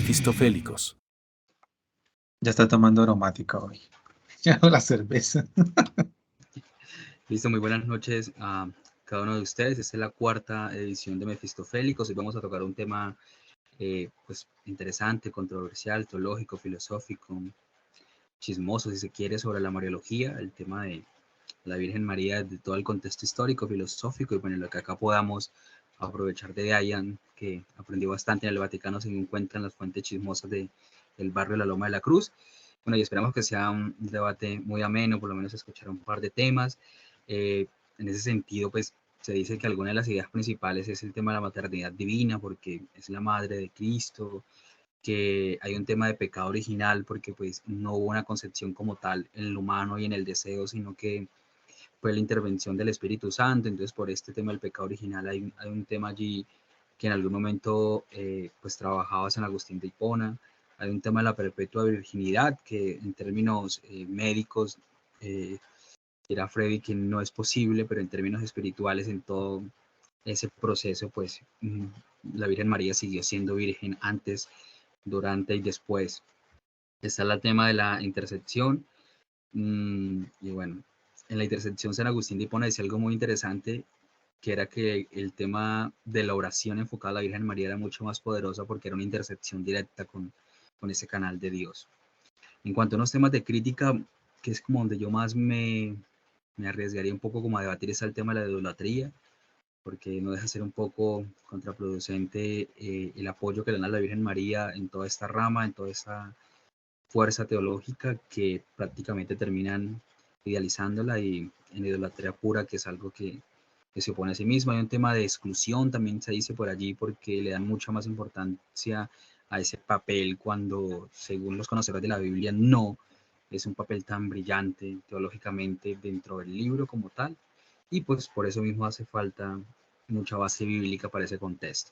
Mefistofélicos. Ya está tomando aromática hoy. Ya no la cerveza. Listo, muy buenas noches a cada uno de ustedes. Esta es la cuarta edición de Mefistofélicos. Hoy vamos a tocar un tema pues interesante, controversial, teológico, filosófico, chismoso, si se quiere, sobre la Mariología, el tema de la Virgen María, de todo el contexto histórico, filosófico, y bueno, lo que acá podamos aprovechar de Dayan, que aprendió bastante en el Vaticano, se encuentran las fuentes chismosas del barrio de la Loma de la Cruz. Bueno, y esperamos que sea un debate muy ameno, por lo menos escuchar un par de temas. En ese sentido, pues se dice que alguna de las ideas principales es el tema de la maternidad divina, porque es la madre de Cristo, que hay un tema de pecado original, porque pues no hubo una concepción como tal en el humano y en el deseo, sino que fue la intervención del Espíritu Santo. Entonces, por este tema del pecado original hay un tema allí que en algún momento pues trabajaba San Agustín de Hipona. Hay un tema de la perpetua virginidad, que en términos médicos era Freddy que no es posible, pero en términos espirituales, en todo ese proceso, pues la Virgen María siguió siendo virgen antes, durante y después. Está el tema de la intercepción. Y bueno, en la intercepción San Agustín de Hipona decía algo muy interesante, que era que el tema de la oración enfocada a la Virgen María era mucho más poderosa porque era una intercepción directa con ese canal de Dios. En cuanto a unos temas de crítica, que es como donde yo más me arriesgaría un poco como a debatir, es el tema de la idolatría, porque no deja de ser un poco contraproducente el apoyo que le dan a la Virgen María en toda esta rama, en toda esta fuerza teológica, que prácticamente terminan idealizándola y en idolatría pura, que es algo que se opone a sí mismo. Hay un tema de exclusión, también se dice por allí, porque le dan mucha más importancia a ese papel cuando, según los conocedores de la Biblia, no es un papel tan brillante teológicamente dentro del libro como tal, y pues por eso mismo hace falta mucha base bíblica para ese contexto.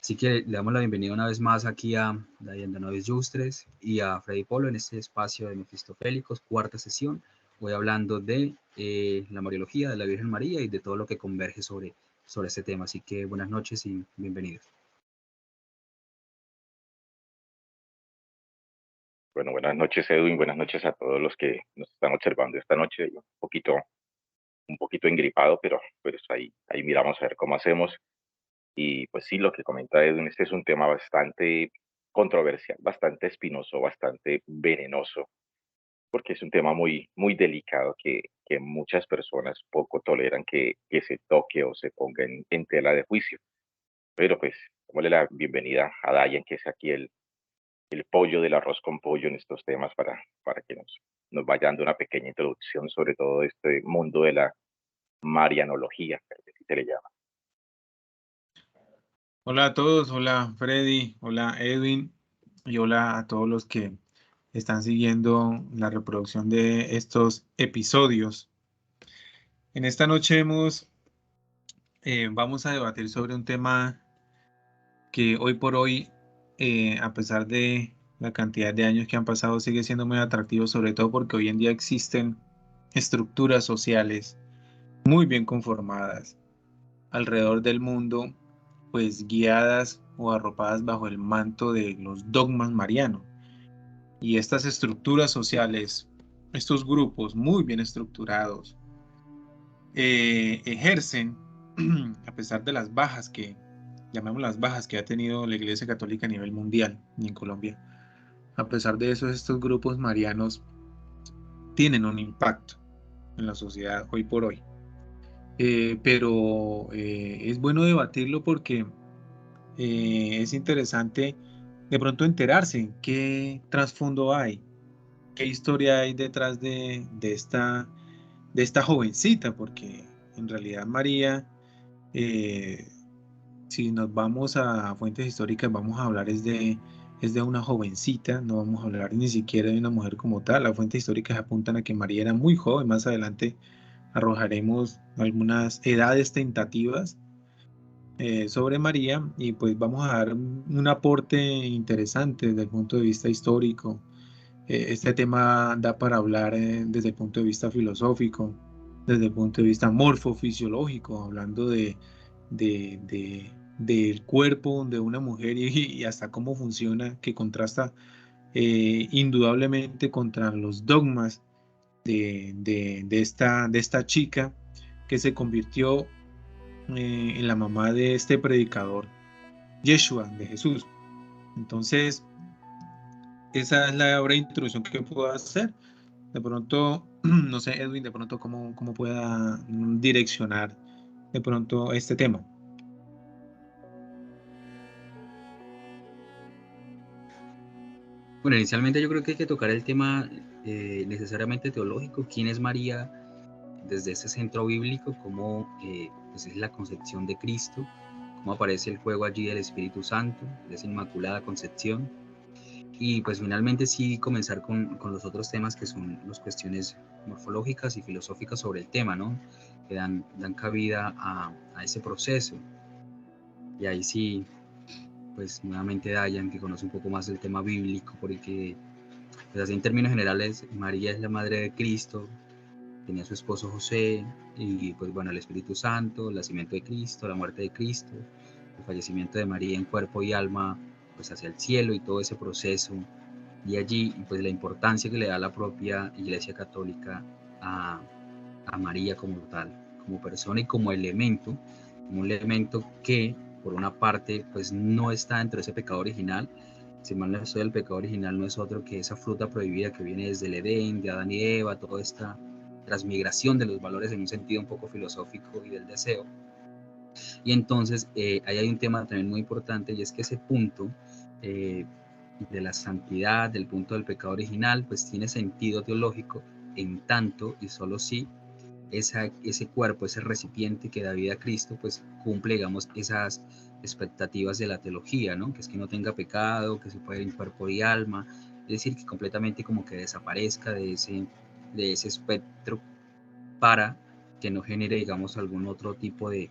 Así que le damos la bienvenida una vez más aquí a Dayan Novis Justres y a Freddy Polo en este espacio de Mefistofélicos, cuarta sesión. Voy hablando de la Mariología, de la Virgen María y de todo lo que converge sobre este tema. Así que buenas noches y bienvenidos. Bueno, buenas noches, Edwin, buenas noches a todos los que nos están observando esta noche. Un poquito engripado, pero pues ahí miramos a ver cómo hacemos. Y pues sí, lo que comenta Edwin, este es un tema bastante controversial, bastante espinoso, bastante venenoso, porque es un tema muy delicado que muchas personas poco toleran que se toque o se ponga en tela de juicio. Pero pues, démosle la bienvenida a Dayan, que es aquí el pollo del arroz con pollo en estos temas para que nos vaya dando una pequeña introducción sobre todo este mundo de la marianología, que así se le llama. Hola a todos, hola Freddy, hola Edwin y hola a todos los que están siguiendo la reproducción de estos episodios. En esta noche vamos a debatir sobre un tema que hoy por hoy, a pesar de la cantidad de años que han pasado, sigue siendo muy atractivo, sobre todo porque hoy en día existen estructuras sociales muy bien conformadas alrededor del mundo, pues guiadas o arropadas bajo el manto de los dogmas marianos. Y estas estructuras sociales, estos grupos muy bien estructurados, ejercen, a pesar de las bajas que, llamemos las bajas que ha tenido la Iglesia Católica a nivel mundial y en Colombia, a pesar de eso, estos grupos marianos tienen un impacto en la sociedad hoy por hoy. Pero es bueno debatirlo porque es interesante de pronto enterarse qué trasfondo hay, qué historia hay detrás de esta jovencita, porque en realidad María, si nos vamos a fuentes históricas, vamos a hablar es de una jovencita, no vamos a hablar ni siquiera de una mujer como tal. Las fuentes históricas apuntan a que María era muy joven. Más adelante arrojaremos algunas edades tentativas sobre María y pues vamos a dar un aporte interesante desde el punto de vista histórico. Este tema da para hablar desde el punto de vista filosófico, desde el punto de vista morfofisiológico, hablando de del cuerpo de una mujer y hasta cómo funciona, que contrasta indudablemente contra los dogmas de esta chica que se convirtió en la mamá de este predicador, Yeshua, de Jesús. Entonces, esa es la breve introducción que puedo hacer. De pronto, no sé, Edwin, de pronto cómo pueda direccionar de pronto este tema. Bueno, inicialmente yo creo que hay que tocar el tema necesariamente teológico, quién es María desde ese centro bíblico, cómo pues es la concepción de Cristo, cómo aparece el juego allí del Espíritu Santo, de esa Inmaculada Concepción, y pues finalmente sí comenzar con los otros temas que son las cuestiones morfológicas y filosóficas sobre el tema, ¿no? Que dan cabida a ese proceso. Y ahí sí, pues nuevamente Dayan, que conoce un poco más del tema bíblico, porque pues así en términos generales, María es la madre de Cristo, tenía a su esposo José, y pues bueno, el Espíritu Santo, el nacimiento de Cristo, la muerte de Cristo, el fallecimiento de María en cuerpo y alma, pues hacia el cielo y todo ese proceso. Y allí, pues la importancia que le da la propia Iglesia Católica a María como tal, como persona y como un elemento que por una parte pues no está dentro de ese pecado original. Si mal no estoy, el pecado original no es otro que esa fruta prohibida que viene desde el Edén, de Adán y Eva, toda esta transmigración de los valores en un sentido un poco filosófico y del deseo. Y entonces ahí hay un tema también muy importante, y es que ese punto de la santidad, del punto del pecado original, pues tiene sentido teológico en tanto y solo si ese cuerpo, ese recipiente que da vida a Cristo, pues cumple, digamos, esas expectativas de la teología, ¿no? Que es que no tenga pecado, que se pueda ir en cuerpo y alma, es decir, que completamente como que desaparezca de ese espectro para que no genere, digamos, algún otro tipo de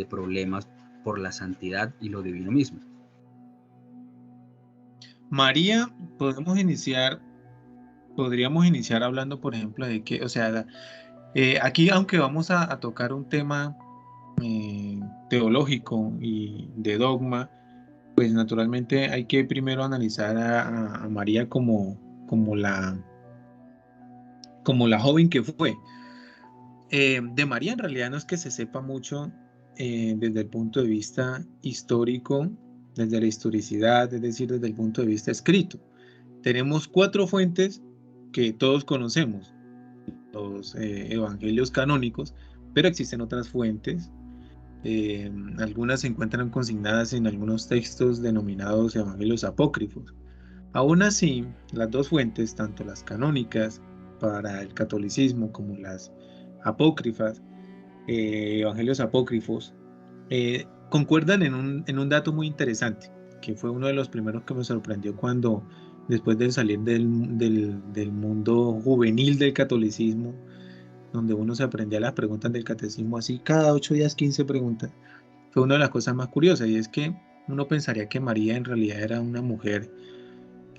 problemas por la santidad y lo divino mismo. María, podríamos iniciar hablando, por ejemplo, de que, o sea, aquí, aunque vamos a tocar un tema teológico y de dogma, pues naturalmente hay que primero analizar a María como la joven que fue. De María en realidad no es que se sepa mucho desde el punto de vista histórico, desde la historicidad, es decir, desde el punto de vista escrito. Tenemos 4 fuentes que todos conocemos, los evangelios canónicos, pero existen otras fuentes. Algunas se encuentran consignadas en algunos textos denominados evangelios apócrifos. Aún así, las 2 fuentes, tanto las canónicas para el catolicismo como las apócrifas, evangelios apócrifos, concuerdan en un dato muy interesante, que fue uno de los primeros que me sorprendió cuando, después de salir del mundo juvenil del catolicismo, donde uno se aprendía las preguntas del catecismo así, cada 8 días 15 preguntas, fue una de las cosas más curiosas, y es que uno pensaría que María en realidad era una mujer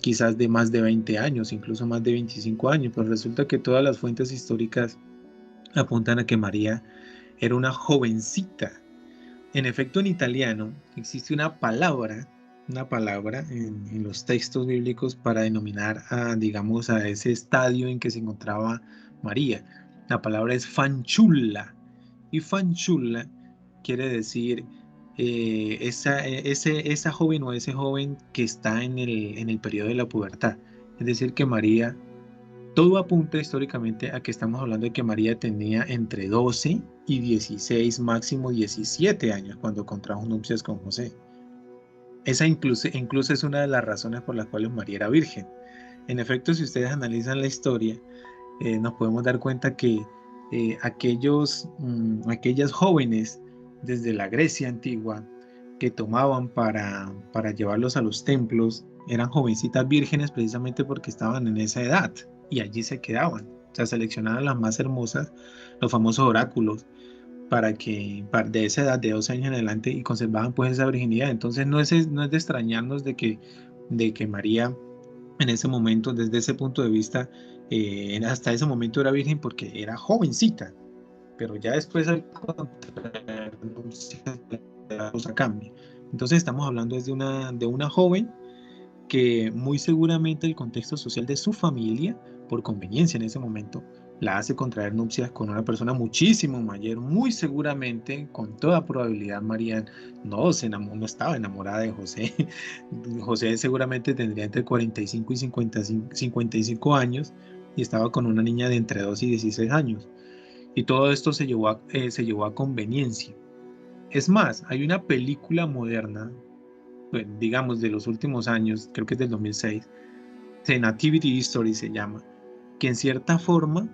quizás de más de 20 años, incluso más de 25 años, pero resulta que todas las fuentes históricas apuntan a que María era una jovencita. En efecto, en italiano existe una palabra en los textos bíblicos para denominar digamos, a ese estadio en que se encontraba María. La palabra es fanciulla, y fanciulla quiere decir esa joven o ese joven que está en el periodo de la pubertad. Es decir, que María, todo apunta históricamente a que estamos hablando de que María tenía entre 12 y 16, máximo 17 años cuando contrajo nupcias con José. Esa incluso es una de las razones por las cuales María era virgen. En efecto, si ustedes analizan la historia, nos podemos dar cuenta que aquellas jóvenes desde la Grecia antigua que tomaban para llevarlos a los templos eran jovencitas vírgenes precisamente porque estaban en esa edad y allí se quedaban. O sea, seleccionaban las más hermosas, los famosos oráculos, de esa edad de 12 años en adelante, y conservaban pues esa virginidad. Entonces no es de extrañarnos de que María en ese momento, desde ese punto de vista, hasta ese momento era virgen porque era jovencita, pero ya después al contrario, la cosa cambia. Entonces estamos hablando de una joven que muy seguramente el contexto social de su familia, por conveniencia en ese momento, la hace contraer nupcias con una persona muchísimo mayor. Muy seguramente, con toda probabilidad, María no estaba enamorada de José. José seguramente tendría entre 45 y 55 años y estaba con una niña de entre 2 y 16 años. Y todo esto se llevó a conveniencia. Es más, hay una película moderna, digamos, de los últimos años, creo que es del 2006, The Nativity History se llama, que en cierta forma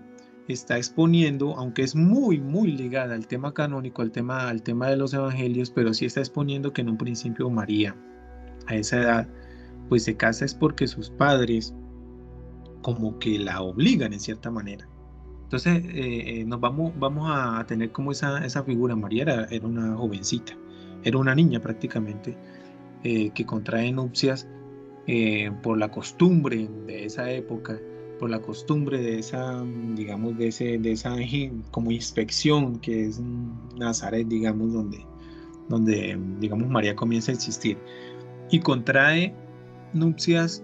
está exponiendo, aunque es muy, muy ligada al tema canónico, al tema de los evangelios, pero sí está exponiendo que en un principio María, a esa edad, pues se casa es porque sus padres como que la obligan en cierta manera. Entonces vamos a tener como esa figura. María era una jovencita, era una niña prácticamente, que contrae nupcias por la costumbre de esa época, por la costumbre de esa, digamos, de esa como inspección que es Nazaret, digamos, digamos, María comienza a existir y contrae nupcias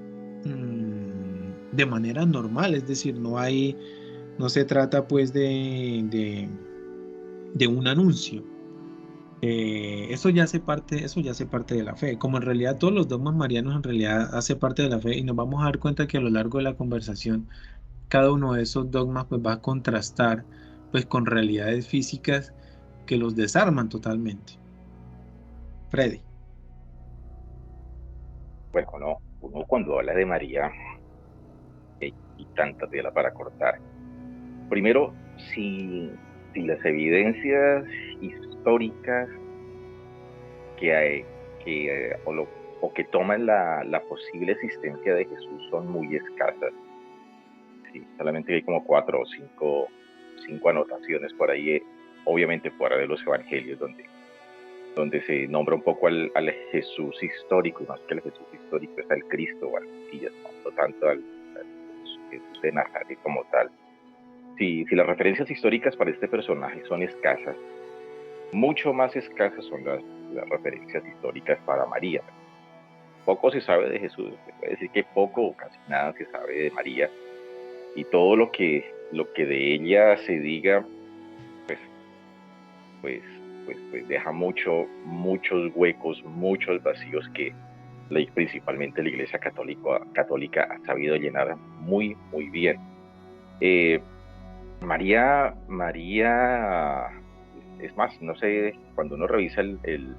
de manera normal, es decir, no se trata pues de un anuncio. Eso ya hace parte de la fe, como en realidad todos los dogmas marianos en realidad hace parte de la fe y nos vamos a dar cuenta que a lo largo de la conversación cada uno de esos dogmas pues va a contrastar pues con realidades físicas que los desarman totalmente. Freddy. Bueno, uno cuando habla de María, y tanta tela para cortar. Primero, si las evidencias históricas que hay, o que toman la posible existencia de Jesús son muy escasas. Sí, solamente hay como 4 o 5 anotaciones por ahí, obviamente fuera de los evangelios, donde se nombra un poco al Jesús histórico, y más que el Jesús histórico es al Cristo o al Mesías, no tanto al Jesús de Nazaret como tal. Si las referencias históricas para este personaje son escasas, mucho más escasas son las referencias históricas para María. Poco se sabe de Jesús, se puede decir que poco o casi nada se sabe de María, y todo lo que de ella se diga, pues deja muchos huecos, muchos vacíos que principalmente la Iglesia Católica ha sabido llenar muy, muy bien. María, es más, no sé, cuando uno revisa el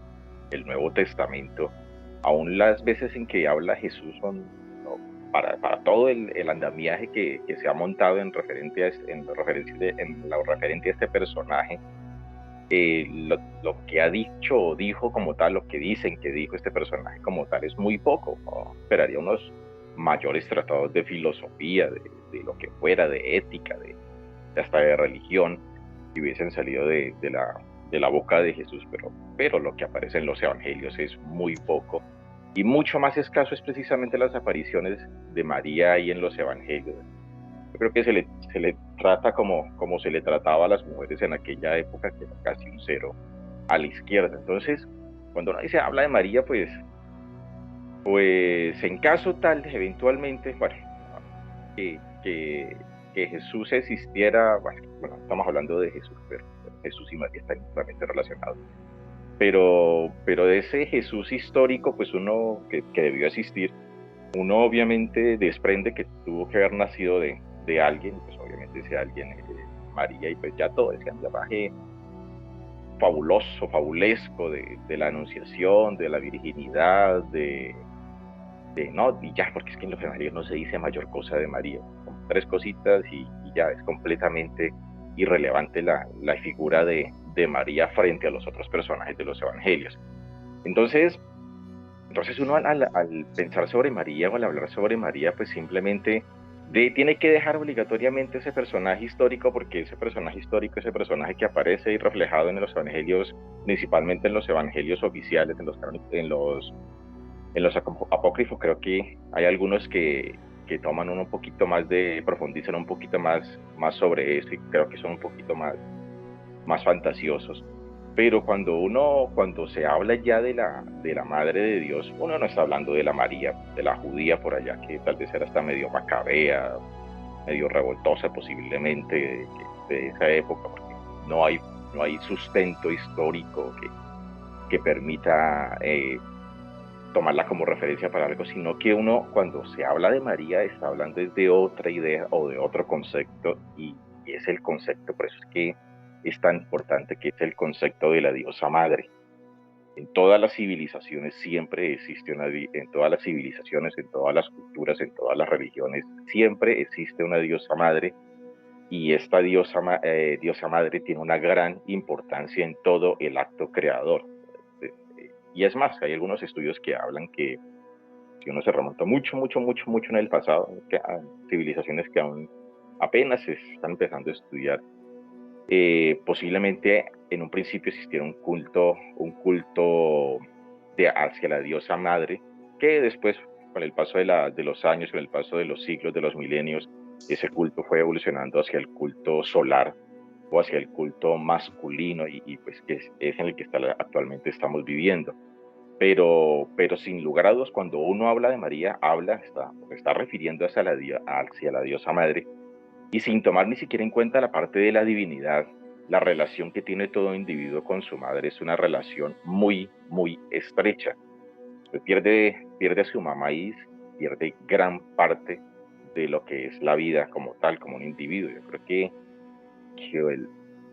Nuevo Testamento, aún las veces en que habla Jesús son, ¿no?, para todo el andamiaje que se ha montado en lo referente a este personaje, lo que ha dicho o dijo como tal, lo que dicen que dijo este personaje como tal es muy poco, ¿no? Esperaría unos mayores tratados de filosofía, de lo que fuera, de ética, hasta de religión, que hubiesen salido de la boca de Jesús, pero lo que aparece en los evangelios es muy poco, y mucho más escaso es precisamente las apariciones de María ahí en los evangelios. Yo creo que se le trata como se le trataba a las mujeres en aquella época, que era casi un cero a la izquierda. Entonces, cuando uno habla de María, pues en caso tal, eventualmente, bueno, que Jesús existiera, bueno, estamos hablando de Jesús, pero Jesús y María están íntimamente relacionados. Pero de ese Jesús histórico, pues uno que debió existir, uno obviamente desprende que tuvo que haber nacido de alguien, pues obviamente ese alguien es María, y pues ya todo ese andamiaje fabuloso, fabulesco de la anunciación, de la virginidad, no, y ya, porque es que en los evangelios no se dice mayor cosa de María, son 3 cositas y ya es completamente irrelevante la figura de María frente a los otros personajes de los evangelios. Entonces uno al pensar sobre María o al hablar sobre María, pues simplemente tiene que dejar obligatoriamente ese personaje histórico, porque ese personaje histórico, ese personaje que aparece y reflejado en los evangelios, principalmente en los evangelios oficiales, en los apócrifos, creo que hay algunos que toman un poquito más profundizan un poquito más sobre eso, y creo que son un poquito más fantasiosos. Pero cuando se habla ya de la Madre de Dios, uno no está hablando de la María, de la judía por allá, que tal vez era hasta medio macabea, medio revoltosa posiblemente de esa época, porque no hay, no hay sustento histórico que permita tomarla como referencia para algo, sino que uno cuando se habla de María está hablando de otra idea o de otro concepto, y es el concepto, por eso es que es tan importante, que es el concepto de la diosa madre. En todas las civilizaciones siempre existe en todas las civilizaciones, en todas las culturas, en todas las religiones, siempre existe una diosa madre, y esta diosa madre tiene una gran importancia en todo el acto creador. Y es más, hay algunos estudios que hablan que si uno se remonta mucho en el pasado, que hay civilizaciones que aún apenas se están empezando a estudiar, posiblemente en un principio existiera un culto hacia la diosa madre, que después, con el paso de los años, con el paso de los siglos, de los milenios, ese culto fue evolucionando hacia el culto solar o hacia el culto masculino, y pues que es en el que actualmente estamos viviendo. Pero sin lugar a dudas, cuando uno habla de María, está refiriendo hacia la diosa madre, y sin tomar ni siquiera en cuenta la parte de la divinidad. La relación que tiene todo individuo con su madre es una relación muy estrecha. Usted pierde a su mamá y pierde gran parte de lo que es la vida como tal, como un individuo. Yo creo que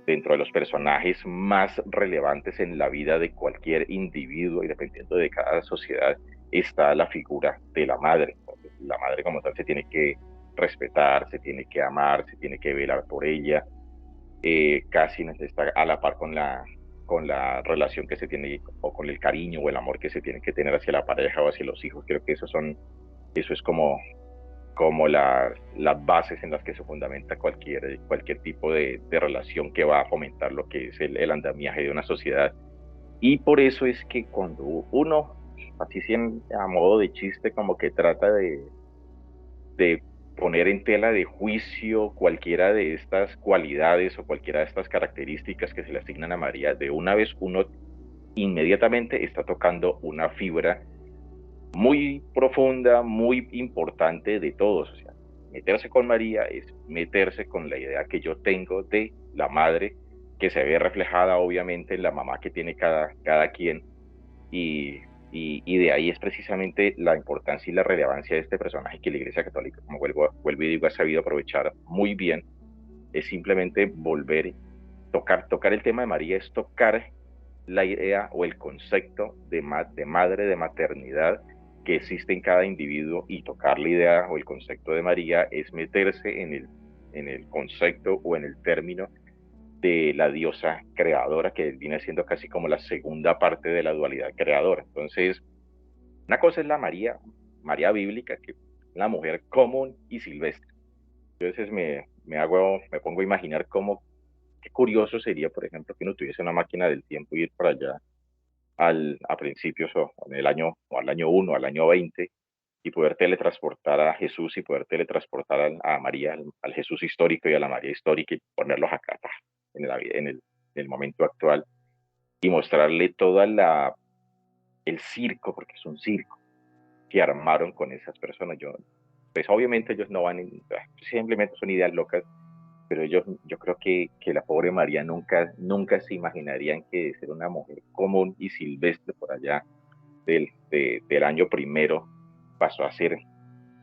dentro de los personajes más relevantes en la vida de cualquier individuo y dependiendo de cada sociedad está la figura de la madre. Entonces, la madre como tal se tiene que respetar, se tiene que amar, se tiene que velar por ella, casi está a la par con la relación que se tiene o con el cariño o el amor que se tiene que tener hacia la pareja o hacia los hijos. Creo que eso es como las bases en las que se fundamenta cualquier tipo de relación que va a fomentar lo que es el andamiaje de una sociedad. Y por eso es que cuando uno, así a modo de chiste, como que trata de poner en tela de juicio cualquiera de estas cualidades o cualquiera de estas características que se le asignan a María, de una vez uno inmediatamente está tocando una fibra muy profunda, muy importante de todos. O sea, meterse con María es meterse con la idea que yo tengo de la madre, que se ve reflejada obviamente en la mamá que tiene cada quien, y, y de ahí es precisamente la importancia y la relevancia de este personaje que la Iglesia Católica, como vuelvo y digo, ha sabido aprovechar muy bien. Es simplemente tocar el tema de María, es tocar la idea o el concepto de madre, de maternidad que existe en cada individuo, y tocar la idea o el concepto de María es meterse en el concepto o en el término de la diosa creadora, que viene siendo casi como la segunda parte de la dualidad creadora. Entonces, una cosa es la María bíblica, que es la mujer común y silvestre. Entonces me pongo a imaginar qué curioso sería, por ejemplo, que uno tuviese una máquina del tiempo y ir para allá a principios o en el año, o al año 1, al año 20, y poder teletransportar a Jesús y poder teletransportar a María, al Jesús histórico y a la María histórica, y ponerlos acá en el momento actual, y mostrarle el circo, porque es un circo, que armaron con esas personas. Pues obviamente ellos no simplemente son ideas locas, pero yo creo que la pobre María nunca se imaginarían que ser una mujer común y silvestre por allá del año primero pasó a ser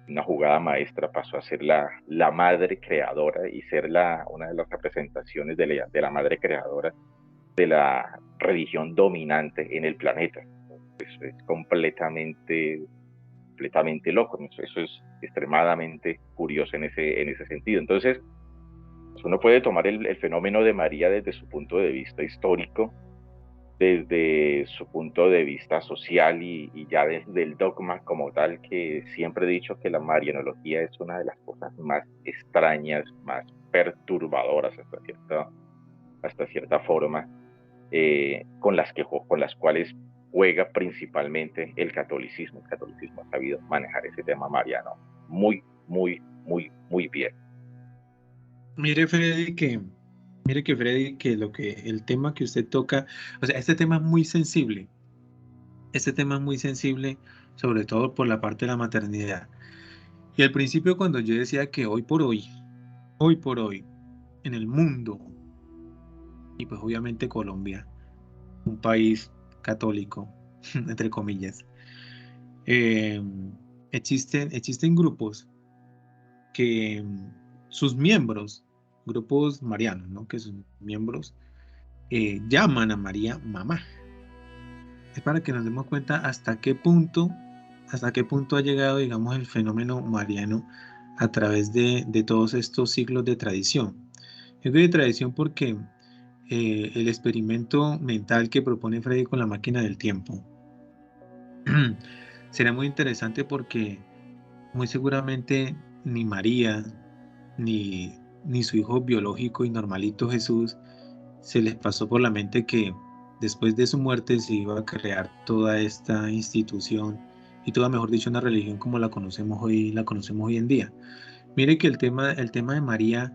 una jugada maestra, pasó a ser la madre creadora y ser una de las representaciones de la madre creadora de la religión dominante en el planeta. Eso es completamente loco, ¿no? Eso es extremadamente curioso en ese sentido. Entonces, pues uno puede tomar el fenómeno de María desde su punto de vista histórico, desde su punto de vista social, y ya desde el dogma como tal, que siempre he dicho que la marianología es una de las cosas más extrañas, más perturbadoras hasta cierta forma, con las cuales juega principalmente el catolicismo. El catolicismo ha sabido manejar ese tema mariano muy bien. Mire, Freddy, que Mire que Freddy, el tema que usted toca, o sea, este tema es muy sensible. Este tema es muy sensible, sobre todo por la parte de la maternidad. Y al principio cuando yo decía que hoy por hoy, en el mundo, y pues obviamente Colombia, un país católico, entre comillas, eh, existen grupos que sus miembros, grupos marianos, ¿no? Que sus miembros llaman a María mamá. Es para que nos demos cuenta hasta qué punto ha llegado, digamos, el fenómeno mariano a través de todos estos siglos de tradición. Yo digo de tradición porque el experimento mental que propone Freddy con la máquina del tiempo será muy interesante porque muy seguramente ni María ni su hijo biológico y normalito Jesús se les pasó por la mente que después de su muerte se iba a crear toda esta institución y toda, mejor dicho, una religión como la conocemos hoy en día. Mire que el tema de María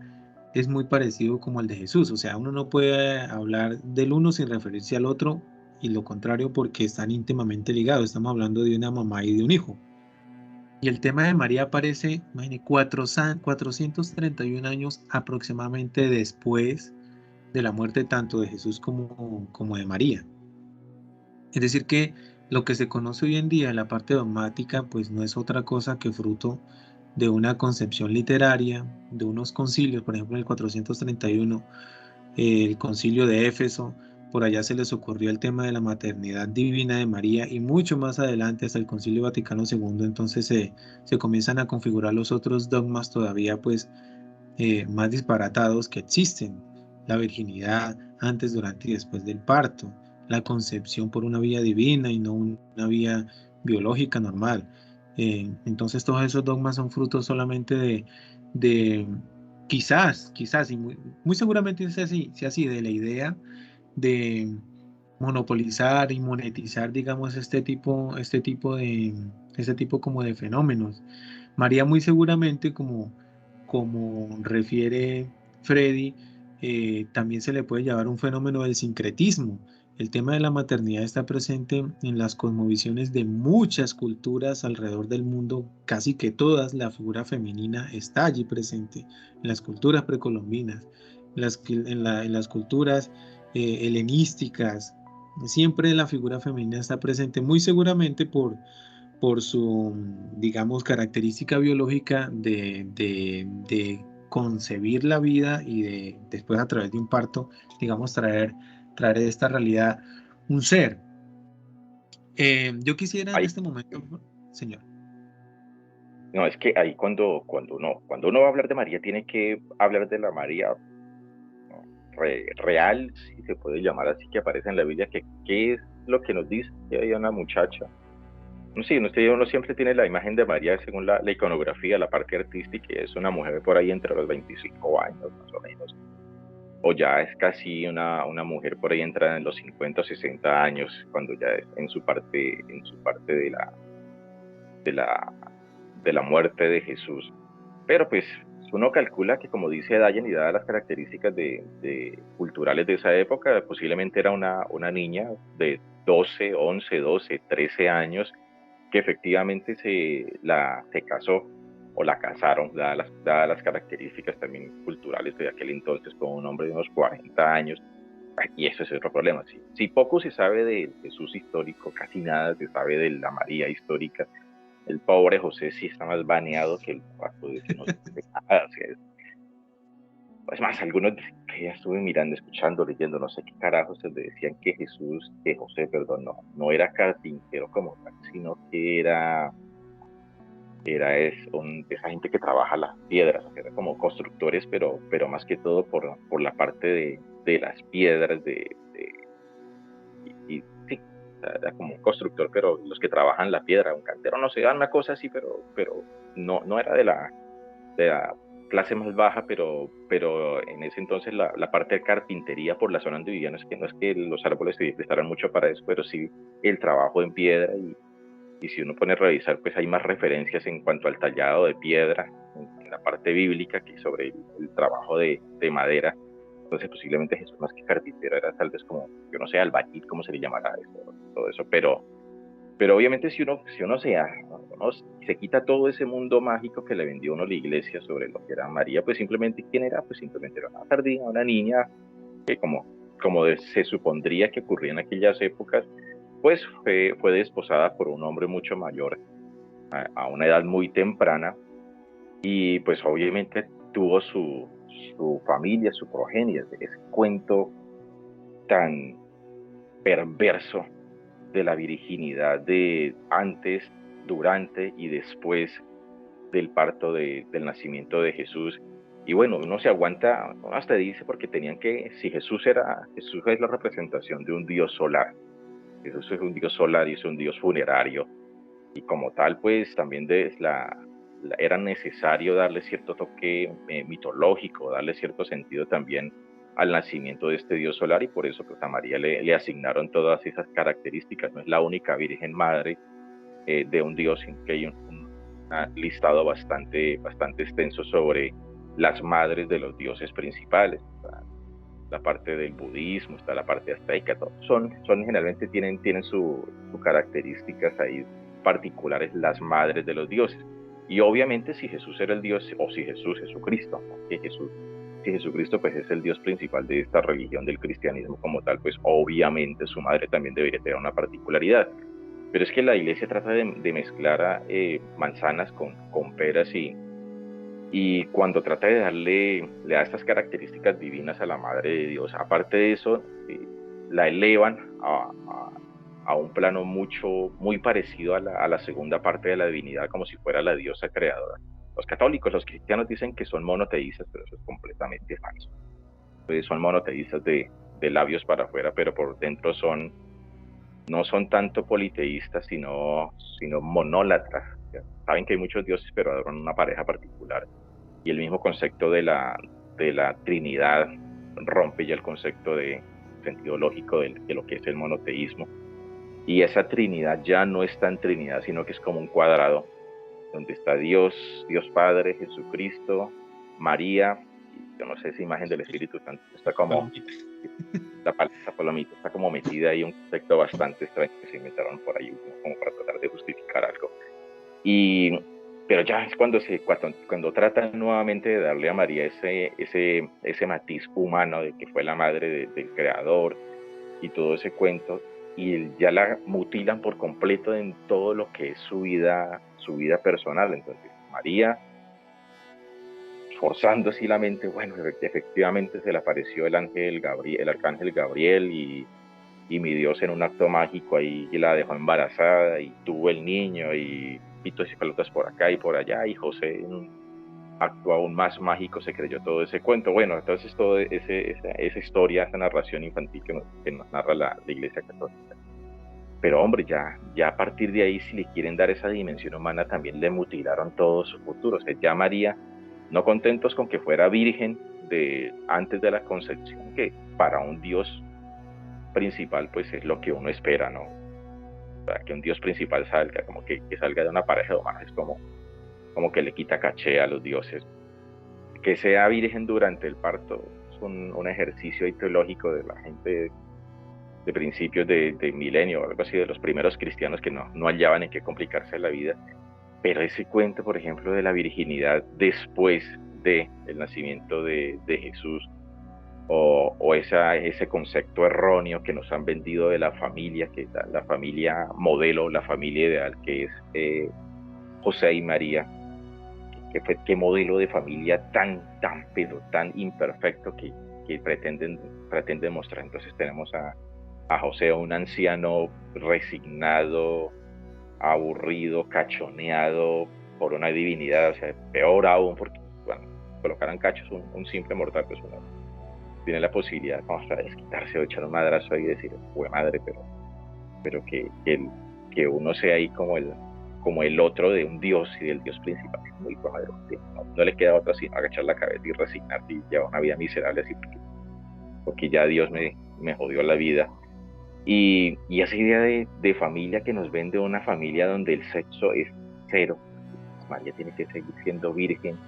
es muy parecido como el de Jesús, o sea, uno no puede hablar del uno sin referirse al otro y lo contrario porque están íntimamente ligados, estamos hablando de una mamá y de un hijo. Y el tema de María aparece, imagínate, 431 años aproximadamente después de la muerte tanto de Jesús como de María. Es decir, que lo que se conoce hoy en día en la parte dogmática, pues no es otra cosa que fruto de una concepción literaria, de unos concilios, por ejemplo, en el 431, el concilio de Éfeso, por allá se les ocurrió el tema de la maternidad divina de María y mucho más adelante hasta el concilio Vaticano II, entonces se comienzan a configurar los otros dogmas todavía pues más disparatados que existen, la virginidad antes, durante y después del parto, la concepción por una vía divina y no una vía biológica normal. Entonces todos esos dogmas son frutos solamente de quizás, y muy seguramente sea así, de la idea de monopolizar y monetizar, digamos, este tipo como de fenómenos. María muy seguramente, como refiere Freddy, también se le puede llamar un fenómeno del sincretismo. El tema de la maternidad está presente en las cosmovisiones de muchas culturas alrededor del mundo, casi que todas, la figura femenina está allí presente, en las culturas precolombinas, en las culturas helenísticas, siempre la figura femenina está presente, muy seguramente por su, digamos, característica biológica de concebir la vida y de después a través de un parto, digamos, traer a esta realidad un ser. Yo quisiera en Ahí, este momento, señor. no, es que ahí cuando uno va a hablar de María, tiene que hablar de la María, ¿no? Real, si se puede llamar así, que aparece en la Biblia, que qué es lo que nos dice que hay una muchacha. No, sí, uno siempre tiene la imagen de María según la iconografía, la parte artística, y es una mujer por ahí entre los 25 años, más o menos, o ya es casi una mujer por ahí entrada en los 50 o 60 años, cuando ya es en su parte de la, de la muerte de Jesús. Pero pues uno calcula que, como dice Dayan, y dadas las características culturales de esa época, posiblemente era una niña de 12, 11, 12, 13 años que efectivamente se casó o la casaron, dadas las características también culturales de aquel entonces, con un hombre de unos 40 años. Y eso es otro problema. Si poco se sabe de Jesús histórico, casi nada se sabe de la María histórica. El pobre José sí está más baneado que el pato de que no se sabe nada. O sea, es más, algunos que ya estuve mirando, escuchando, leyendo, no sé qué carajos, se le decían que José, perdón, no era carpintero como tal, sino que de esa gente que trabaja las piedras, o sea, era como constructores, pero más que todo por la parte de las piedras, y sí, era como un constructor, pero los que trabajan la piedra, un cantero, no sé, era una cosa así, pero no era de la clase más baja, pero en ese entonces la parte de carpintería por la zona donde vivían, no es que los árboles se prestaran mucho para eso, pero sí el trabajo en piedra, y si uno pone a revisar, pues hay más referencias en cuanto al tallado de piedra en la parte bíblica que sobre el trabajo de madera. Entonces posiblemente Jesús más que carpintero era tal vez como, yo no sé, albañil, cómo se le llamará eso, todo eso, pero obviamente si uno se quita todo ese mundo mágico que le vendió uno la iglesia sobre lo que era María, pues simplemente, ¿quién era? Pues simplemente era una sardina, una niña que se supondría que ocurría en aquellas épocas, pues fue desposada por un hombre mucho mayor a una edad muy temprana y pues obviamente tuvo su familia, su progenie, ese cuento tan perverso de la virginidad de antes, durante y después del parto del nacimiento de Jesús. Y bueno, uno se aguanta, uno hasta dice porque si Jesús es la representación de un dios solar, Jesús es un dios solar y es un dios funerario, y como tal, pues también era necesario darle cierto toque mitológico, darle cierto sentido también al nacimiento de este dios solar, y por eso pues a María le asignaron todas esas características. No es la única Virgen Madre de un dios, sino que hay un listado bastante extenso sobre las madres de los dioses principales. Está la parte del budismo, está la parte azteca, son generalmente tienen sus características ahí particulares, las madres de los dioses. Y obviamente si Jesús era el dios, o si Jesucristo, ¿no? Si Jesucristo pues es el dios principal de esta religión del cristianismo como tal, pues obviamente su madre también debería tener una particularidad. Pero es que la iglesia trata de mezclar manzanas con peras, y cuando trata le da estas características divinas a la Madre de Dios. Aparte de eso, la elevan a un plano muy parecido a la segunda parte de la divinidad, como si fuera la diosa creadora. Los católicos, los cristianos dicen que son monoteístas, pero eso es completamente falso. Son monoteístas de labios para afuera, pero por dentro no son tanto politeístas, sino monólatras. Saben que hay muchos dioses, pero adoran una pareja particular. Y el mismo concepto de la Trinidad rompe ya el concepto de sentido lógico de lo que es el monoteísmo. Y esa Trinidad ya no es tan Trinidad, sino que es como un cuadrado, donde está Dios Padre, Jesucristo, María, y yo no sé, esa imagen del Espíritu Santo está como esa palomita está como metida ahí, un concepto bastante extraño que se inventaron por ahí como para tratar de justificar algo. Pero ya es cuando tratan nuevamente de darle a María ese matiz humano de que fue la madre del creador y todo ese cuento, y ya la mutilan por completo en todo lo que es su vida personal. Entonces María, forzando así la mente, bueno, efectivamente se le apareció el arcángel Gabriel, y mi Dios en un acto mágico ahí la dejó embarazada y tuvo el niño, y pitos y pelotas por acá y por allá, y José en un acto aún más mágico se creyó todo ese cuento. Bueno, entonces toda esa historia, esa narración infantil que nos narra la Iglesia Católica. Pero hombre, ya a partir de ahí, si le quieren dar esa dimensión humana, también le mutilaron todo su futuro. O sea, ya María, no contentos con que fuera virgen antes de la concepción, que para un Dios principal pues es lo que uno espera, ¿no? O sea, que un Dios principal salga, como que salga de una pareja de humanos, es como que le quita caché a los dioses. Que sea virgen durante el parto es un ejercicio teológico de la gente de principios de milenio o algo así, de los primeros cristianos que no hallaban en qué complicarse la vida. Pero ese cuento, por ejemplo, de la virginidad después del nacimiento de Jesús, o ese concepto erróneo que nos han vendido de la familia, que la familia modelo, la familia ideal, que es José y María, qué modelo de familia pero tan imperfecto que pretenden mostrar. Entonces tenemos a José, un anciano resignado, aburrido, cachoneado por una divinidad, o sea, peor aún, porque bueno, colocaran cachos un simple mortal, pues uno tiene la posibilidad como hasta desquitarse o echar un madrazo ahí y decir, fue madre, pero que uno sea ahí como el otro de un dios y del dios principal, muy madre, no le queda otra sino agachar la cabeza y resignarse y llevar una vida miserable así, porque ya Dios me jodió la vida. Y esa idea de familia que nos vende una familia donde el sexo es cero. María tiene que seguir siendo virgen,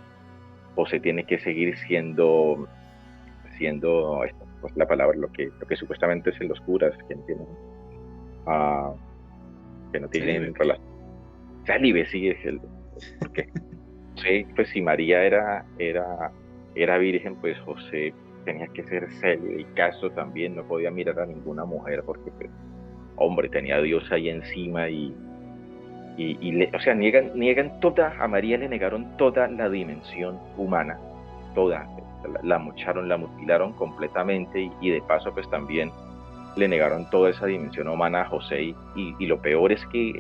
José tiene que seguir siendo siendo pues, la palabra lo que supuestamente es en los curas, que no tienen relación. Célibe, sí, es porque sí, pues si María era virgen, pues José tenía que ser célibe y casto también, no podía mirar a ninguna mujer porque, pues, hombre, tenía a Dios ahí encima o sea, niegan toda, a María le negaron toda la dimensión humana, toda, la mocharon, la mutilaron completamente y de paso, pues también le negaron toda esa dimensión humana a José y lo peor es que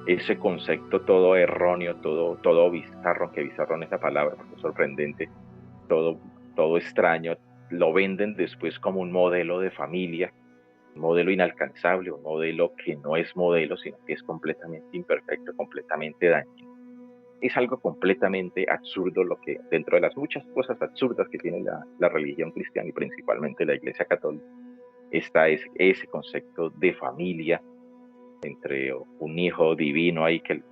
ese concepto todo erróneo, todo bizarro, que bizarro en esa palabra, porque es sorprendente, todo extraño, lo venden después como un modelo de familia, un modelo inalcanzable, un modelo que no es modelo, sino que es completamente imperfecto, completamente dañino. Es algo completamente absurdo lo que, dentro de las muchas cosas absurdas que tiene la religión cristiana y principalmente la Iglesia Católica, está ese concepto de familia entre un hijo divino ahí que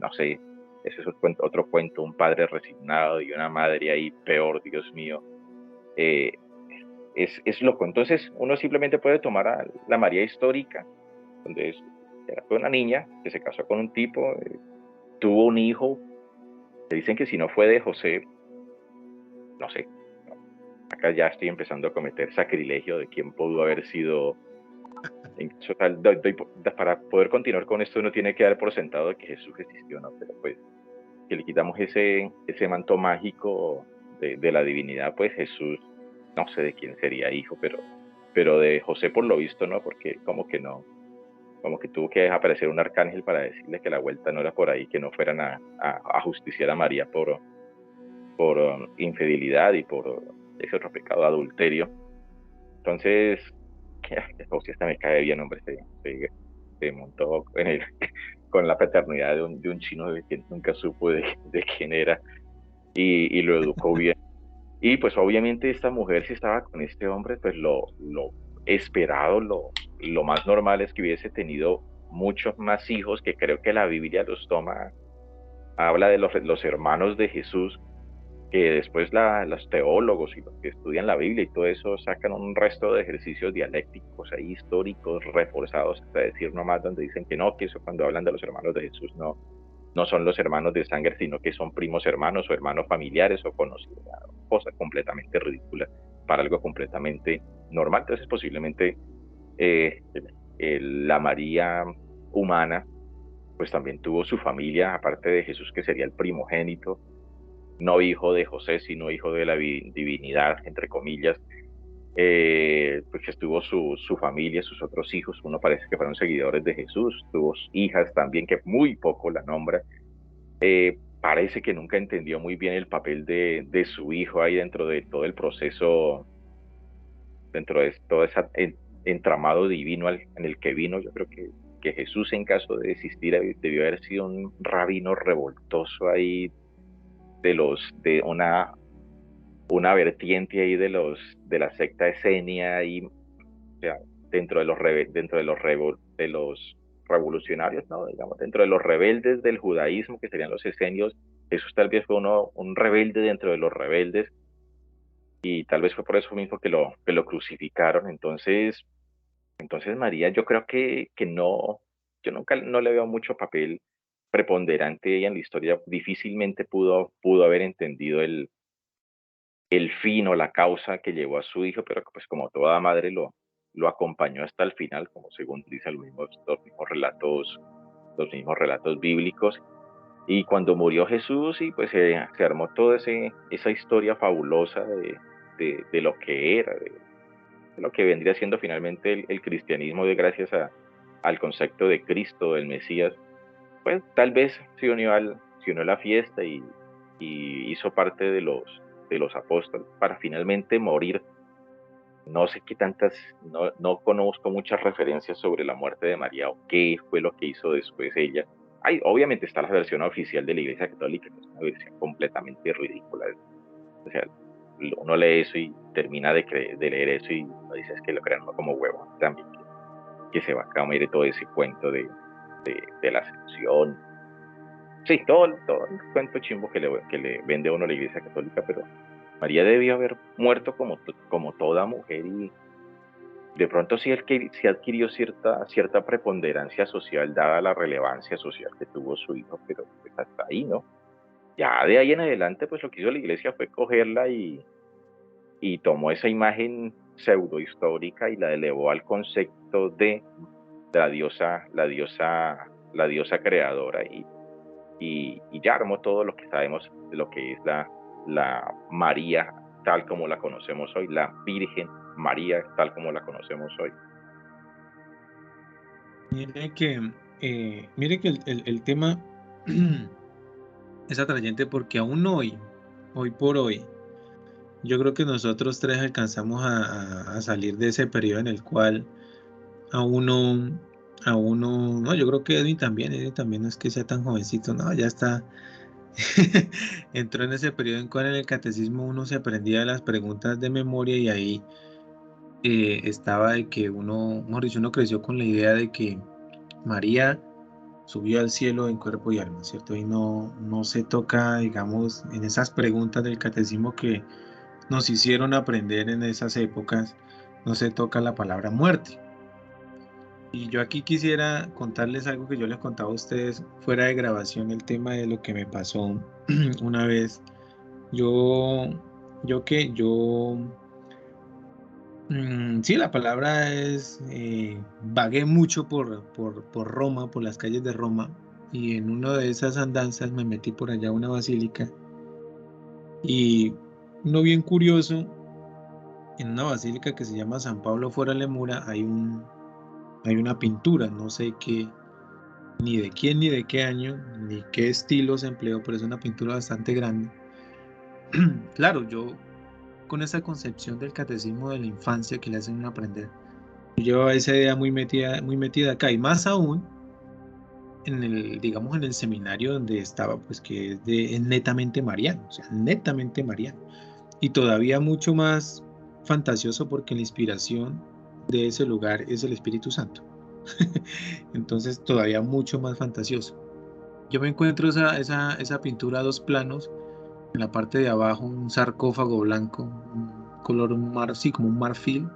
no sé, ese es otro cuento, un padre resignado y una madre ahí peor, Dios mío. Es loco. Entonces uno simplemente puede tomar a la María histórica, donde fue una niña que se casó con un tipo, tuvo un hijo, que dicen que si no fue de José, no sé, acá ya estoy empezando a cometer sacrilegio de quién pudo haber sido. Para poder continuar con esto uno tiene que dar por sentado de que Jesús existió, ¿no? Pero pues que le quitamos ese manto mágico de la divinidad, pues Jesús, no sé de quién sería hijo, pero de José por lo visto, ¿no? Porque como que no, como que tuvo que aparecer un arcángel para decirle que la vuelta no era por ahí, que no fueran a justiciar a María por infidelidad y por ese otro pecado, adulterio. Entonces, José hasta me cae bien, hombre, se montó con la paternidad de un chino que nunca supo de quién era y lo educó bien. Y pues obviamente esta mujer, si estaba con este hombre, pues lo esperado, lo más normal es que hubiese tenido muchos más hijos, que creo que la Biblia los toma, habla de los hermanos de Jesús, que después los teólogos y los que estudian la Biblia y todo eso sacan un resto de ejercicios dialécticos ahí históricos reforzados hasta decir nomás donde dicen que no, que eso cuando hablan de los hermanos de Jesús no son los hermanos de sangre, sino que son primos hermanos o hermanos familiares o conocidos, cosas completamente ridículas para algo completamente normal. Entonces posiblemente la María humana pues también tuvo su familia, aparte de Jesús que sería el primogénito, no hijo de José, sino hijo de la divinidad, entre comillas, pues que estuvo su familia, sus otros hijos, uno parece que fueron seguidores de Jesús, tuvo hijas también, que muy poco la nombra, parece que nunca entendió muy bien el papel de su hijo ahí dentro de todo el proceso, dentro de todo ese entramado divino en el que vino. Yo creo que Jesús, en caso de existir, debió haber sido un rabino revoltoso ahí de una vertiente ahí de la secta esenia y, o sea, dentro de los revolucionarios, ¿no? Digamos, dentro de los rebeldes del judaísmo, que serían los esenios, Jesús tal vez fue un rebelde dentro de los rebeldes y tal vez fue por eso mismo que lo crucificaron. Entonces María, yo creo que no, yo nunca no le veo mucho papel preponderante ella en la historia, difícilmente pudo haber entendido el fin o la causa que llevó a su hijo, pero pues como toda madre lo acompañó hasta el final, como según dicen los mismos relatos bíblicos. Y cuando murió Jesús, y pues se armó toda esa historia fabulosa de lo que era, de lo que vendría siendo finalmente el cristianismo, de gracias al concepto de Cristo, del Mesías. Pues tal vez se unió a la fiesta y hizo parte de los apóstoles para finalmente morir. No sé qué no conozco muchas referencias sobre la muerte de María o qué fue lo que hizo después ella. Obviamente está la versión oficial de la Iglesia Católica, que es una versión completamente ridícula. O sea, uno lee eso y termina de leer eso y uno dice es que lo crean como huevo también, que se va a comer todo ese cuento de la ascensión. Sí, todo el cuento chimbo que le vende a uno la Iglesia Católica, María debió haber muerto como toda mujer, y de pronto sí, sí adquirió cierta preponderancia social dada la relevancia social que tuvo su hijo, pero pues hasta ahí, ¿no? Ya de ahí en adelante, pues lo que hizo la iglesia fue cogerla y tomó esa imagen pseudo histórica y la elevó al concepto de la diosa creadora, y ya armó todo lo que sabemos de lo que es la María tal como la conocemos hoy, la Virgen María tal como la conocemos hoy. Mire que el tema es atrayente porque aún hoy por hoy, yo creo que nosotros tres alcanzamos a salir de ese periodo en el cual a uno, no, yo creo que Edwin también no es que sea tan jovencito, no, ya está, entró en ese periodo en cual en el catecismo uno se aprendía las preguntas de memoria y ahí estaba de que mejor dicho, uno creció con la idea de que María subió al cielo en cuerpo y alma, ¿cierto? Y no se toca, digamos, en esas preguntas del catecismo que nos hicieron aprender en esas épocas, no se toca la palabra muerte. Y yo aquí quisiera contarles algo que yo les contaba a ustedes fuera de grabación, el tema de lo que me pasó una vez. Yo, yo, sí, la palabra es, vagué mucho por Roma, por las calles de Roma, y en una de esas andanzas me metí por allá a una basílica, y uno bien curioso, en una basílica que se llama San Pablo fuera Lemura, hay una pintura, no sé qué, ni de quién, ni de qué año, ni qué estilo se empleó, pero es una pintura bastante grande. Claro, yo con esa concepción del catecismo de la infancia que le hacen uno aprender, yo llevaba esa idea muy metida acá, y más aún digamos, en el seminario donde estaba, pues que es netamente mariano, o sea, netamente mariano, y todavía mucho más fantasioso porque la inspiración de ese lugar es el Espíritu Santo. Entonces, todavía mucho más fantasioso. Yo me encuentro esa pintura a dos planos. En la parte de abajo, un sarcófago blanco, un color sí, como un marfil.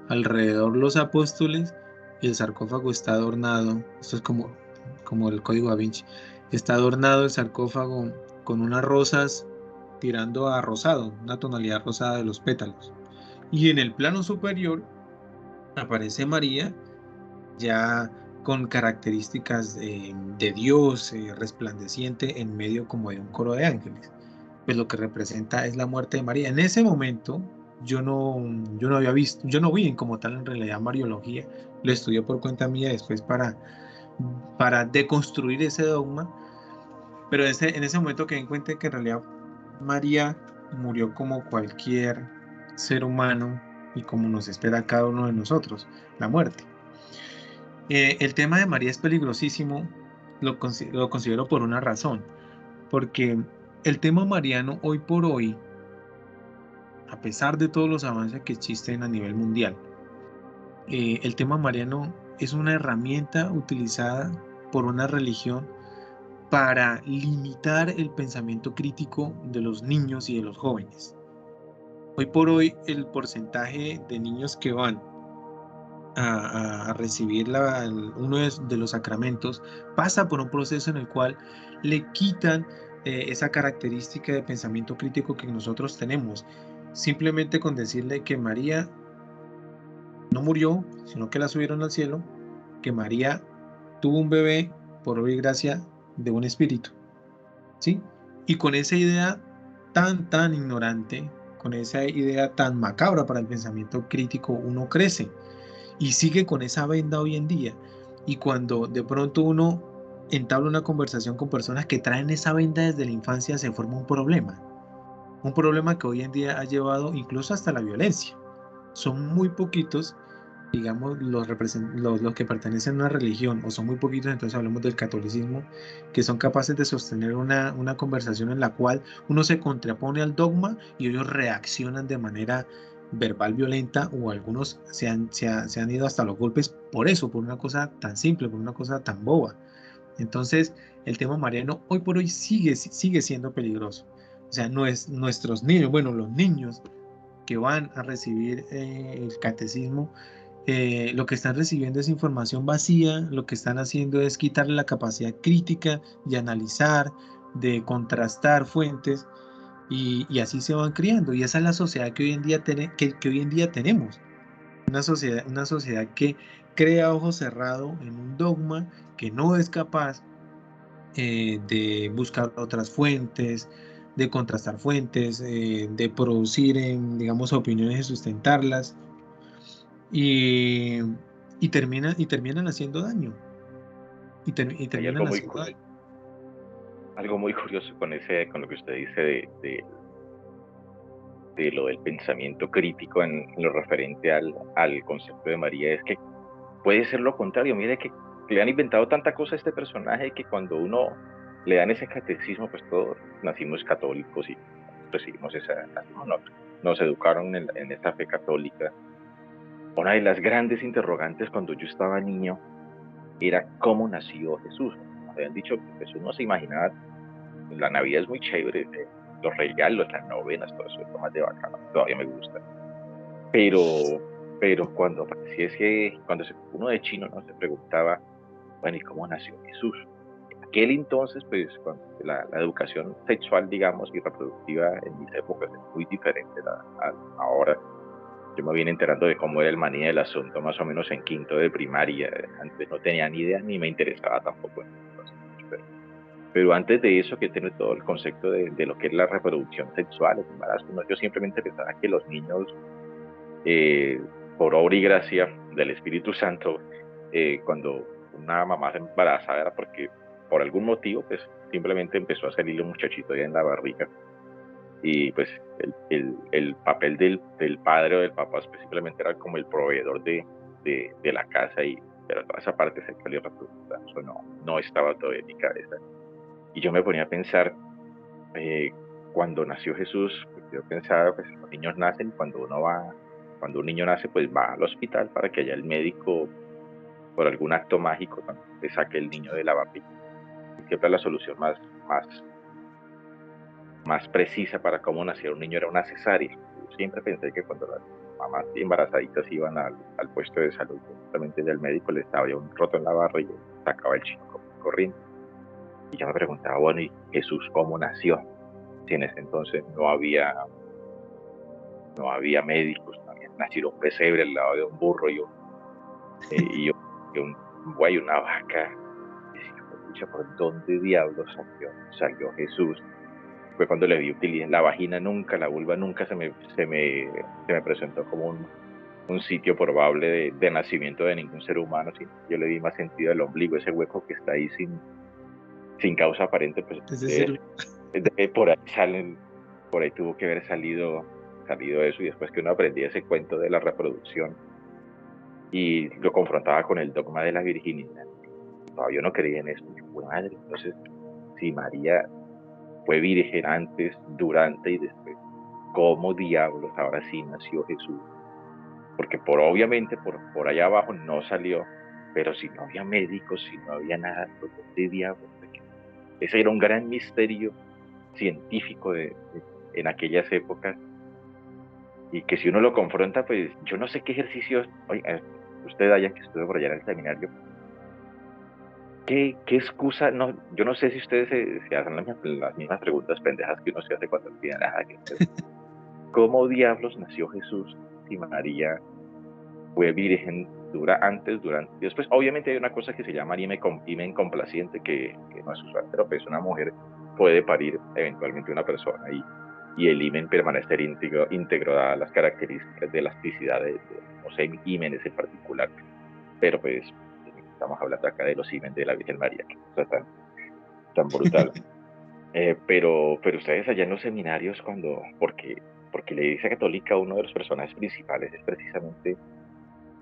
Alrededor los apóstoles, y el sarcófago está adornado. Esto es como el código Da Vinci. Está adornado el sarcófago con unas rosas tirando a rosado, una tonalidad rosada de los pétalos. Y en el plano superior aparece María ya con características de Dios, resplandeciente en medio como de un coro de ángeles. Pues lo que representa es la muerte de María. En ese momento yo no había visto, yo no vi en como tal en realidad Mariología, lo estudié por cuenta mía después para deconstruir ese dogma, pero en ese momento que encuentre que en realidad María murió como cualquier ser humano y como nos espera a cada uno de nosotros, la muerte. El tema de María es peligrosísimo, lo considero por una razón, porque el tema mariano hoy por hoy, a pesar de todos los avances que existen a nivel mundial, el tema mariano es una herramienta utilizada por una religión para limitar el pensamiento crítico de los niños y de los jóvenes. Hoy por hoy, el porcentaje de niños que van a recibir uno de los sacramentos, pasa por un proceso en el cual le quitan esa característica de pensamiento crítico que nosotros tenemos. Simplemente con decirle que María no murió, sino que la subieron al cielo, que María tuvo un bebé por obra y gracia de un espíritu, ¿sí? Y con esa idea tan ignorante, con esa idea tan macabra para el pensamiento crítico, uno crece y sigue con esa venda hoy en día. Y cuando de pronto uno entabla una conversación con personas que traen esa venda desde la infancia, se forma un problema que hoy en día ha llevado incluso hasta la violencia. Son muy poquitos, digamos, los que pertenecen a una religión, o son muy poquitos, entonces hablamos del catolicismo, que son capaces de sostener una conversación en la cual uno se contrapone al dogma y ellos reaccionan de manera verbal violenta, o algunos se han ido hasta los golpes por eso, por una cosa tan simple, por una cosa tan boba. Entonces, el tema mariano hoy por hoy sigue siendo peligroso. O sea, nuestros niños, bueno, los niños que van a recibir el catecismo, lo que están recibiendo es información vacía, lo que están haciendo es quitarle la capacidad crítica de analizar, de contrastar fuentes, y así se van criando. Y esa es la sociedad que hoy en día, que hoy en día tenemos. Una sociedad que crea ojo cerrado en un dogma, que no es capaz de buscar otras fuentes, de contrastar fuentes, de producir, digamos, opiniones y sustentarlas, y, y terminan haciendo daño. Y Hay terminan haciendo daño. algo muy curioso con lo que usted dice de lo del pensamiento crítico en lo referente al concepto de María, es que puede ser lo contrario. Mire que le han inventado tanta cosa a este personaje que cuando uno le dan ese catecismo, pues todos nacimos católicos y recibimos nos educaron en esta fe católica. Una de las grandes interrogantes cuando yo estaba niño era cómo nació Jesús. Nos habían dicho que Jesús no se imaginaba. La Navidad es muy chévere, los regalos, las novenas, todo eso es lo más de bacano, todavía me gusta. Pero cuando aparecía cuando uno de chino, ¿no? Se preguntaba, bueno, ¿y cómo nació Jesús? En aquel entonces, pues, cuando la educación sexual, digamos, y reproductiva en mis épocas es muy diferente a ahora. Yo me vine enterando de cómo era el maní del asunto más o menos en quinto de primaria. Antes no tenía ni idea ni me interesaba tampoco. Pero antes de eso, que tiene todo el concepto de lo que es la reproducción sexual, el embarazo, ¿no? Yo siempre me interesaba que los niños, por obra y gracia del Espíritu Santo, cuando una mamá se embarazada era porque por algún motivo, pues simplemente empezó a salir un muchachito ya en la barriga. Y pues el papel del padre o del papá simplemente era como el proveedor de la casa, pero toda esa parte sexual y reproductiva, eso no estaba todavía en mi cabeza. Y yo me ponía a pensar, cuando nació Jesús, pues yo pensaba, pues los niños nacen, cuando un niño nace, pues va al hospital para que haya el médico, por algún acto mágico, ¿no? Le saque el niño de la barriga. Y siempre la solución más precisa para cómo nacer un niño era una cesárea. Yo siempre pensé que cuando las mamás embarazaditas iban al puesto de salud, justamente el médico les había un roto en la barriga y sacaba el chico corriendo. Y yo me preguntaba, bueno, ¿y Jesús cómo nació? Si en ese entonces no había médicos, no había nacido un pesebre al lado de un burro y un buey, una vaca. Y decía, ¿por dónde diablos salió Jesús? Fue cuando le di utilidad. La vagina nunca, la vulva nunca se me presentó como un sitio probable de nacimiento de ningún ser humano. Sino yo le di más sentido al ombligo, ese hueco que está ahí sin causa aparente, pues por ahí tuvo que haber salido eso. Y después que uno aprendía ese cuento de la reproducción y lo confrontaba con el dogma de la virginidad, yo no creía en eso. Yo, madre, entonces si María fue virgen antes, durante y después, ¿cómo diablos ahora sí nació Jesús? Porque obviamente por allá abajo no salió, pero si no había médicos, si no había nada, ¿por dónde diablos? Ese era un gran misterio científico en aquellas épocas, y que si uno lo confronta, pues yo no sé qué ejercicios, oiga, usted allá que estuvo por allá en el seminario, ¿qué excusa? No, yo no sé si ustedes se hacen las mismas preguntas pendejas que uno se hace cuando tiene nada que hacer. ¿Cómo diablos nació Jesús si María fue virgen antes, durante y después? Obviamente hay una cosa que se llama himen complaciente, que no es usual, pero pues una mujer puede parir eventualmente una persona y el himen permanecer íntegro dadas las características de elasticidad de los himenes en particular. Pero pues estamos hablando acá de los himen de la Virgen María, que cosa tan brutal. Pero ustedes allá en los seminarios, porque la Iglesia Católica, uno de los personajes principales es precisamente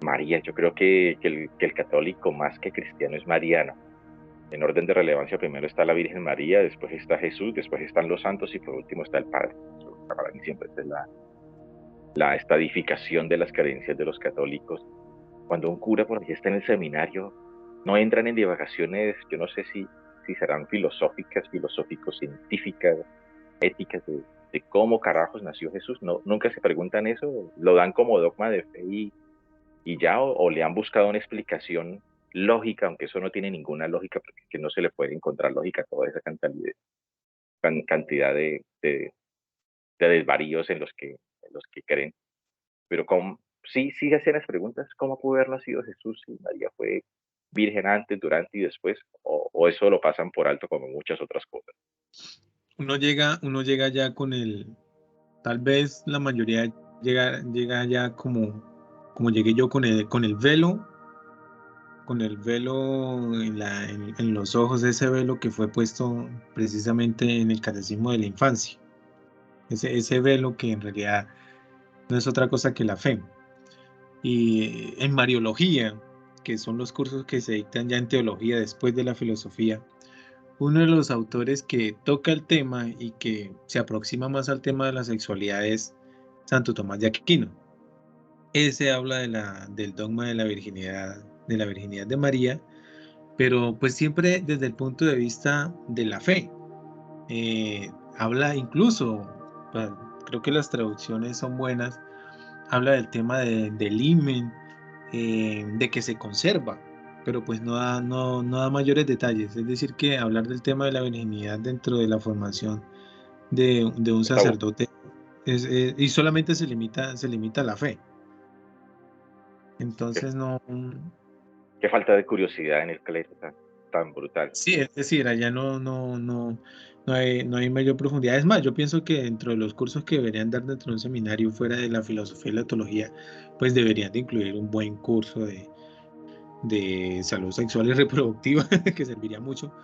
María. Yo creo que el católico más que cristiano es mariano. En orden de relevancia, primero está la Virgen María, después está Jesús, después están los santos y por último está el Padre. Eso, para mí siempre es la estadificación de las creencias de los católicos. Cuando un cura por ahí está en el seminario, no entran en divagaciones, yo no sé si serán filosóficos, científicas, éticas de cómo carajos nació Jesús. No, nunca se preguntan eso, lo dan como dogma de fe y ya, o le han buscado una explicación lógica, aunque eso no tiene ninguna lógica, porque es que no se le puede encontrar lógica a toda esa cantidad de desvaríos en los que creen. Pero sí, sí hacen las preguntas, ¿cómo pudo haber nacido Jesús si María fue virgen antes, durante y después? O eso lo pasan por alto como muchas otras cosas. Uno llega ya con tal vez la mayoría llega ya como llegué yo con el velo en los ojos, ese velo que fue puesto precisamente en el catecismo de la infancia. Ese velo que en realidad no es otra cosa que la fe. Y en Mariología, que son los cursos que se dictan ya en teología después de la filosofía, uno de los autores que toca el tema y que se aproxima más al tema de la sexualidad es Santo Tomás de Aquino. Ese habla del dogma de la virginidad de María, pero pues siempre desde el punto de vista de la fe. Habla incluso, pues, creo que las traducciones son buenas, habla del tema del himen, de que se conserva, pero pues no da mayores detalles. Es decir, que hablar del tema de la virginidad dentro de la formación de un Está, sacerdote y solamente se limita a la fe. qué, Entonces no, qué falta de curiosidad en el clero tan brutal. sí, es decir, allá no hay mayor profundidad. Es más, yo pienso que dentro de los cursos que deberían dar dentro de un seminario fuera de la filosofía y la teología, pues deberían de incluir un buen curso de salud sexual y reproductiva, que serviría mucho.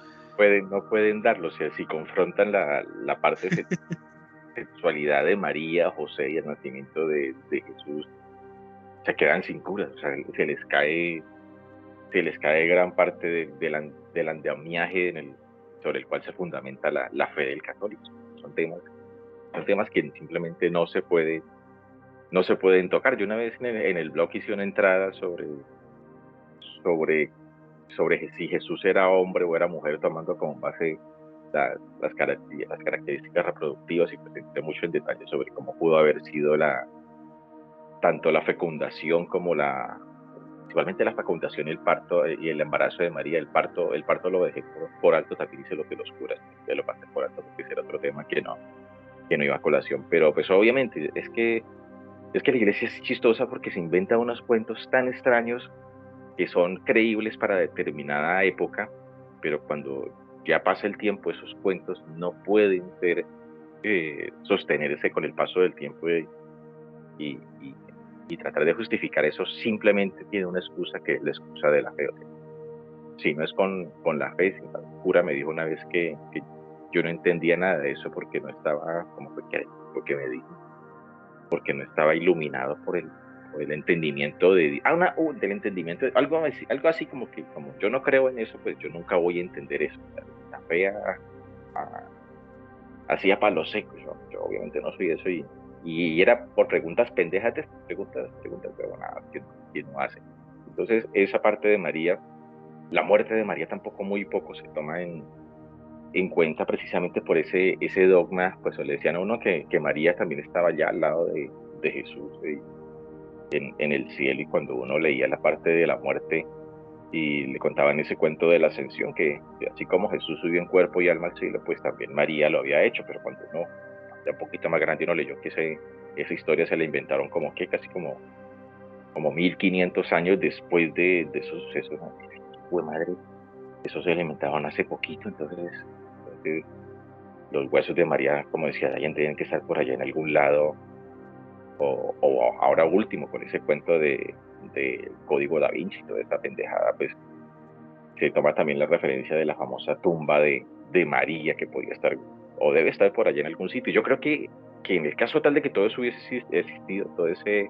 No pueden darlo, o sea, si confrontan la parte sexualidad de María, José y el nacimiento de Jesús, se quedan sin cura, o sea, se les cae gran parte del andamiaje sobre el cual se fundamenta la fe del católico. Son temas que simplemente no se pueden tocar. Yo una vez en el blog hice una entrada sobre, sobre si Jesús era hombre o era mujer, tomando como base las características reproductivas, y presenté mucho en detalle sobre cómo pudo haber sido tanto la fecundación como principalmente la fecundación y el parto y el embarazo de María. El parto lo dejé por alto, también hice lo que los curas, ya lo pasé por alto porque ese era otro tema que no iba a colación. Pero pues obviamente es que la iglesia es chistosa porque se inventa unos cuentos tan extraños que son creíbles para determinada época, pero cuando ya pasa el tiempo, esos cuentos no pueden sostenerse con el paso del tiempo y, y tratar de justificar eso simplemente tiene una excusa, que es la excusa de la fe. Si no es con la fe, si la cura me dijo una vez que yo no entendía nada de eso porque no estaba, como porque me dijo, porque no estaba iluminado por el entendimiento del entendimiento, algo así como que, como yo no creo en eso, pues yo nunca voy a entender eso. La fe así a palo seco, yo obviamente no soy eso, y era por preguntas pendejas, preguntas, pero nada, que no hace. Entonces, esa parte de María, la muerte de María tampoco muy poco se toma en cuenta, precisamente por ese dogma. Pues le decían a uno que María también estaba ya al lado de Jesús en el cielo, y cuando uno leía la parte de la muerte y le contaban ese cuento de la ascensión, que así como Jesús subió en cuerpo y alma al cielo, pues también María lo había hecho, pero cuando uno ya un poquito más grande uno leyó que esa historia se la inventaron como que casi como 1500 años después de esos sucesos. Fue madre, eso se le inventaron hace poquito. Entonces los huesos de María, como decía alguien, tienen que estar por allá en algún lado, o ahora último con ese cuento de Código Da Vinci y toda esta pendejada, pues se toma también la referencia de la famosa tumba de María, que podía estar o debe estar por allá en algún sitio. Yo creo que en el caso tal de que todo eso hubiese existido, todo ese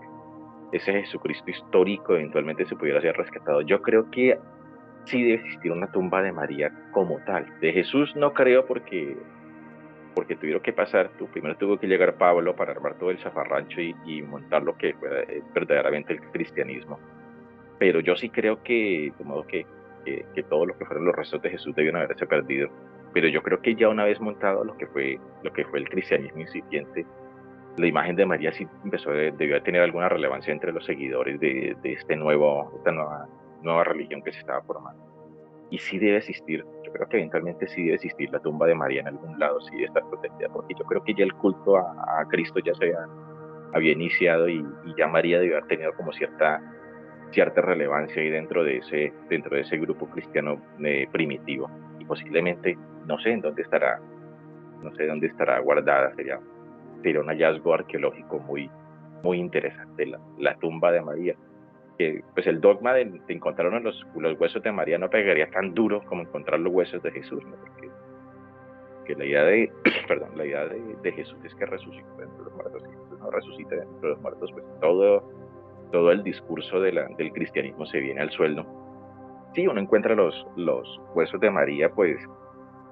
Jesucristo histórico eventualmente se pudiera ser rescatado, yo creo que sí debe existir una tumba de María como tal. De Jesús no creo, porque tuvieron que pasar, primero tuvo que llegar Pablo para armar todo el zafarrancho y montar lo que fuera verdaderamente el cristianismo. Pero yo sí creo que, de modo que todo lo que fueron los restos de Jesús debieron haberse perdido. pero yo creo que ya una vez montado lo que fue el cristianismo incipiente, la imagen de María sí debió tener alguna relevancia entre los seguidores de esta nueva religión que se estaba formando. Y sí debe existir, yo creo que eventualmente sí debe existir la tumba de María en algún lado, sí debe estar protegida, porque yo creo que ya el culto a Cristo ya se había iniciado y ya María debió haber tenido como cierta relevancia ahí dentro de ese grupo cristiano primitivo. Y posiblemente, no sé en dónde estará, no sé dónde estará guardada, sería un hallazgo arqueológico muy, muy interesante, la tumba de María. Que pues el dogma de encontrar los huesos de María no pegaría tan duro como encontrar los huesos de Jesús, ¿no? Porque que la idea de, perdón, la idea de Jesús es que resucitó dentro de los muertos, y Jesús no resucita dentro de los muertos, pues todo el discurso del cristianismo se viene al suelo. Si uno encuentra los huesos de María, pues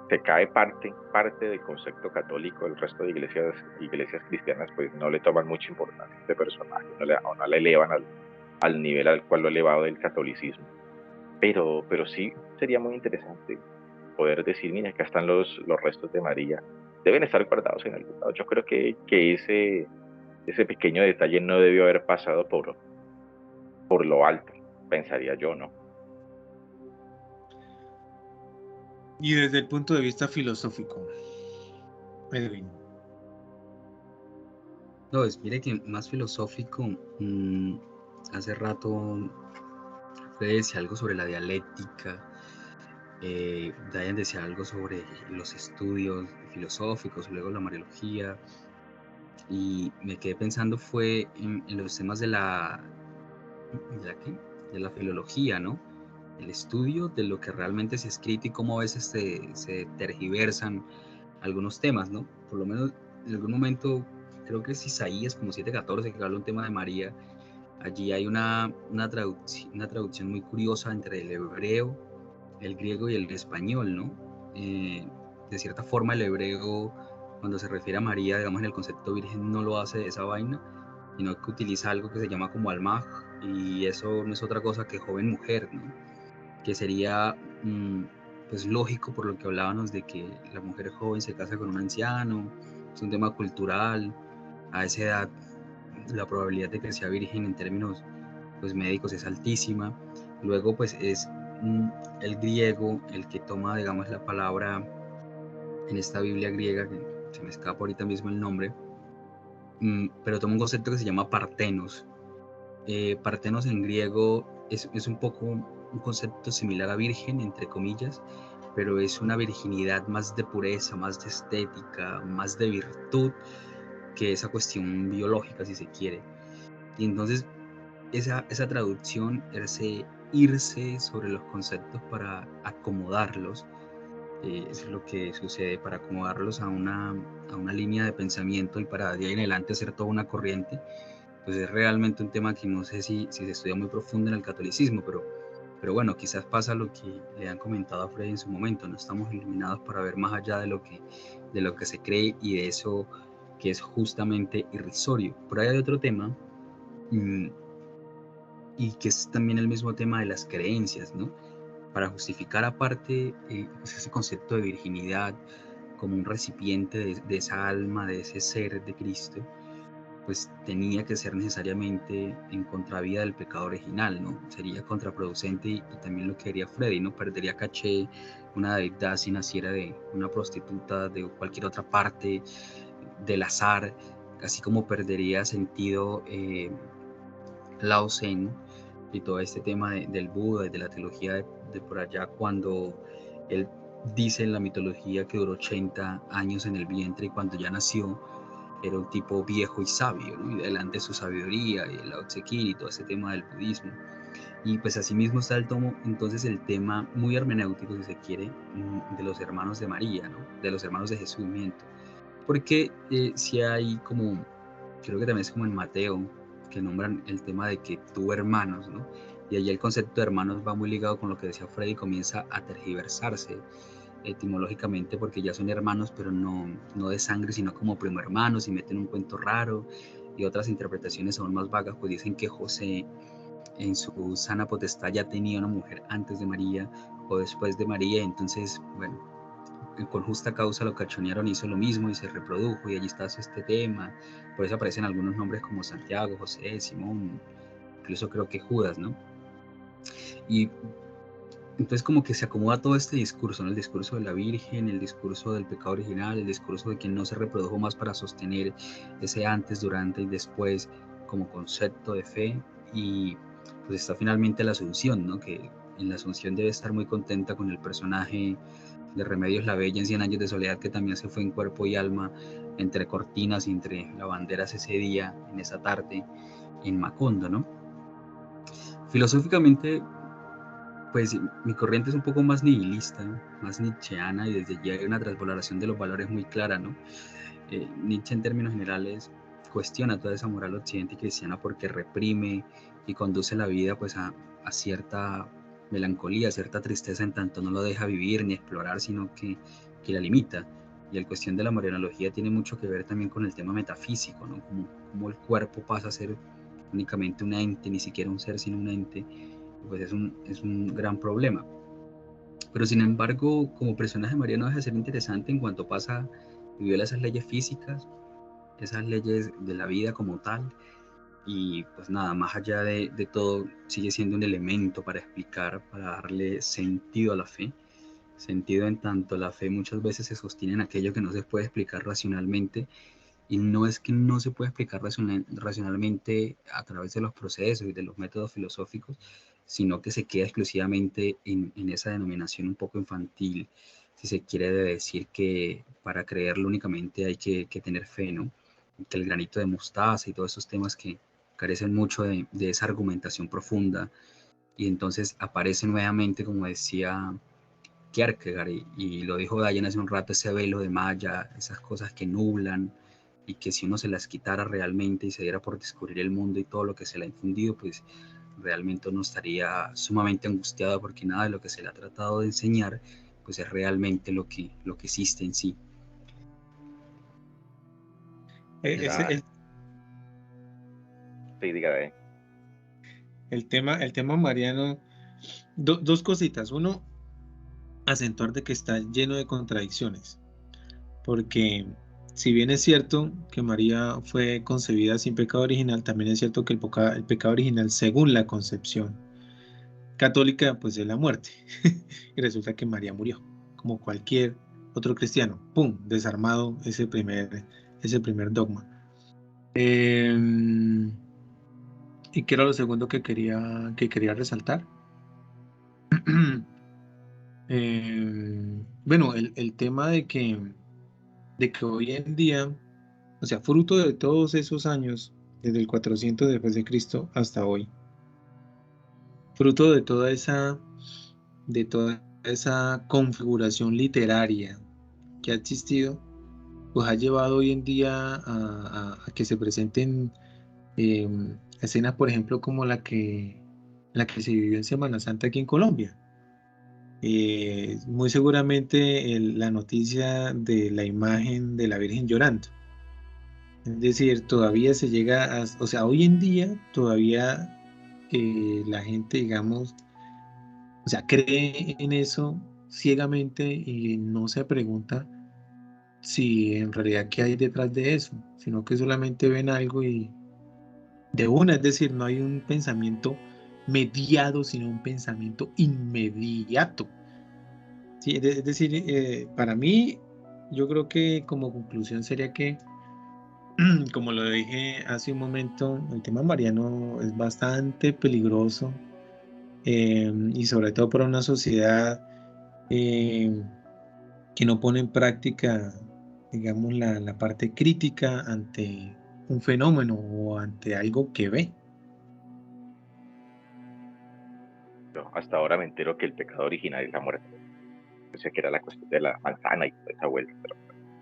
se cae parte del concepto católico. El resto de iglesias cristianas pues no le toman mucha importancia a este personaje, no le elevan al nivel al cual lo ha elevado del catolicismo. Pero sí sería muy interesante poder decir, mira, acá están los restos de María, deben estar guardados en algún lado. Yo creo que ese pequeño detalle no debió haber pasado por lo alto, pensaría yo, ¿no? Y desde el punto de vista filosófico, Edwin. No, mire que más filosófico, hace rato Fede decía algo sobre la dialéctica, Dayan decía algo sobre los estudios filosóficos, luego la mariología, y me quedé pensando fue en los temas de de la filología, ¿no? El estudio de lo que realmente se ha escrito y cómo a veces se tergiversan algunos temas, ¿no? Por lo menos en algún momento, creo que es Isaías como 7:14 que habla un tema de María. Allí hay una traducción muy curiosa entre el hebreo, el griego y el español, ¿no? De cierta forma el hebreo, cuando se refiere a María, digamos en el concepto virgen, no lo hace de esa vaina, sino que utiliza algo que se llama como almaj, y eso no es otra cosa que joven mujer, ¿no? Que sería pues lógico por lo que hablábamos de que la mujer joven se casa con un anciano, es un tema cultural, a esa edad la probabilidad de que sea virgen en términos pues médicos es altísima. Luego pues es el griego el que toma, digamos, la palabra en esta Biblia griega, que se me escapa ahorita mismo el nombre, pero toma un concepto que se llama partenos. Partenos en griego es un poco un concepto similar a virgen, entre comillas, pero es una virginidad más de pureza, más de estética, más de virtud que esa cuestión biológica, si se quiere. Y entonces esa traducción, ese irse sobre los conceptos para acomodarlos, eso es lo que sucede, para acomodarlos a una línea de pensamiento y para de ahí en adelante hacer toda una corriente, pues es realmente un tema que no sé si se estudia muy profundo en el catolicismo, pero bueno, quizás pasa lo que le han comentado a Freddy en su momento, no estamos iluminados para ver más allá de lo que se cree y de eso que es justamente irrisorio. Por ahí hay otro tema, y que es también el mismo tema de las creencias, ¿no? Para justificar aparte pues ese concepto de virginidad como un recipiente de esa alma, de ese ser de Cristo, pues tenía que ser necesariamente en contravía del pecado original, ¿no? Sería contraproducente y también lo que quería Freddy, ¿no? Perdería caché una deidad si naciera de una prostituta, de cualquier otra parte, del azar, así como perdería sentido Lao Tse y todo este tema del Buda y de la teología de por allá, cuando él dice en la mitología que duró 80 años en el vientre y cuando ya nació era un tipo viejo y sabio, ¿no? Y delante de su sabiduría y el Lao Tse y todo ese tema del budismo. Y pues asimismo está entonces el tema muy hermenéutico, si se quiere, de los hermanos de María, ¿no? De los hermanos de Jesús, miento. Porque si hay como, creo que también es como en Mateo, que nombran el tema de que tuvo hermanos, ¿no? Y allí el concepto de hermanos va muy ligado con lo que decía Freddy, comienza a tergiversarse etimológicamente porque ya son hermanos, pero no de sangre, sino como primo hermanos y meten un cuento raro, y otras interpretaciones aún más vagas, pues dicen que José en su sana potestad ya tenía una mujer antes de María o después de María, entonces, bueno, con justa causa lo cachonearon, hizo lo mismo y se reprodujo, y allí está este tema. Por eso aparecen algunos nombres como Santiago, José, Simón, incluso creo que Judas, ¿no? Y entonces como que se acomoda todo este discurso, ¿no? El discurso de la Virgen, el discurso del pecado original, el discurso de que no se reprodujo más para sostener ese antes, durante y después como concepto de fe. Y pues está finalmente la Asunción, ¿no? Que en la Asunción debe estar muy contenta con el personaje de Remedios la Bella en 100 años de soledad, que también se fue en cuerpo y alma entre cortinas y entre lavanderas ese día, en esa tarde, en Macondo, ¿no? Filosóficamente, pues mi corriente es un poco más nihilista, ¿no? Más nietzscheana, y desde allí hay una transvaloración de los valores muy clara, ¿no? Nietzsche en términos generales cuestiona toda esa moral occidente y cristiana porque reprime y conduce la vida pues a cierta melancolía, a cierta tristeza, en tanto no lo deja vivir ni explorar, sino que la limita. Y la cuestión de la marianología tiene mucho que ver también con el tema metafísico, ¿no? Como el cuerpo pasa a ser únicamente un ente, ni siquiera un ser, sino un ente, pues es un gran problema. Pero sin embargo, como personaje, María no deja de ser interesante en cuanto pasa y viola esas leyes físicas, esas leyes de la vida como tal, y pues nada, más allá de todo, sigue siendo un elemento para explicar, para darle sentido a la fe. Sentido en tanto la fe muchas veces se sostiene en aquello que no se puede explicar racionalmente, y no es que no se pueda explicar racionalmente a través de los procesos y de los métodos filosóficos, sino que se queda exclusivamente en esa denominación un poco infantil, si se quiere decir que para creerlo únicamente hay que tener fe, ¿no? Que el granito de mostaza y todos esos temas que carecen mucho de esa argumentación profunda, y entonces aparece nuevamente, como decía Kierkegaard, y lo dijo Dayan hace un rato, ese velo de malla, esas cosas que nublan, y que si uno se las quitara realmente y se diera por descubrir el mundo y todo lo que se le ha infundido, pues realmente uno estaría sumamente angustiado, porque nada de lo que se le ha tratado de enseñar pues es realmente lo que existe en sí. Ese, Sí, diga, el tema mariano, dos cositas. Uno, acentuar de que está lleno de contradicciones, porque si bien es cierto que María fue concebida sin pecado original, también es cierto que el pecado original, según la concepción católica, pues es la muerte. Y resulta que María murió, como cualquier otro cristiano. ¡Pum! Desarmado ese primer dogma. ¿Y qué era lo segundo que quería resaltar? Bueno, el tema de que hoy en día, o sea, fruto de todos esos años, desde el 400 después de Cristo hasta hoy, fruto de toda esa configuración literaria que ha existido, pues ha llevado hoy en día a que se presenten escenas, por ejemplo, como la que se vivió en Semana Santa aquí en Colombia. Muy seguramente la noticia de la imagen de la Virgen llorando. Es decir, todavía se llega a, o sea, hoy en día todavía la gente, digamos, o sea, cree en eso ciegamente y no se pregunta si en realidad qué hay detrás de eso, sino que solamente ven algo y de una, es decir, no hay un pensamiento mediado, sino un pensamiento inmediato. Sí, es decir, para mí, yo creo que como conclusión sería que, como lo dije hace un momento, el tema mariano es bastante peligroso, y sobre todo para una sociedad eh, que no pone en práctica, digamos, la parte crítica ante un fenómeno o ante algo que ve. yo hasta ahora me entero que el pecado original es la muerte. Pensé que era la cuestión de la manzana y toda esa vuelta, pero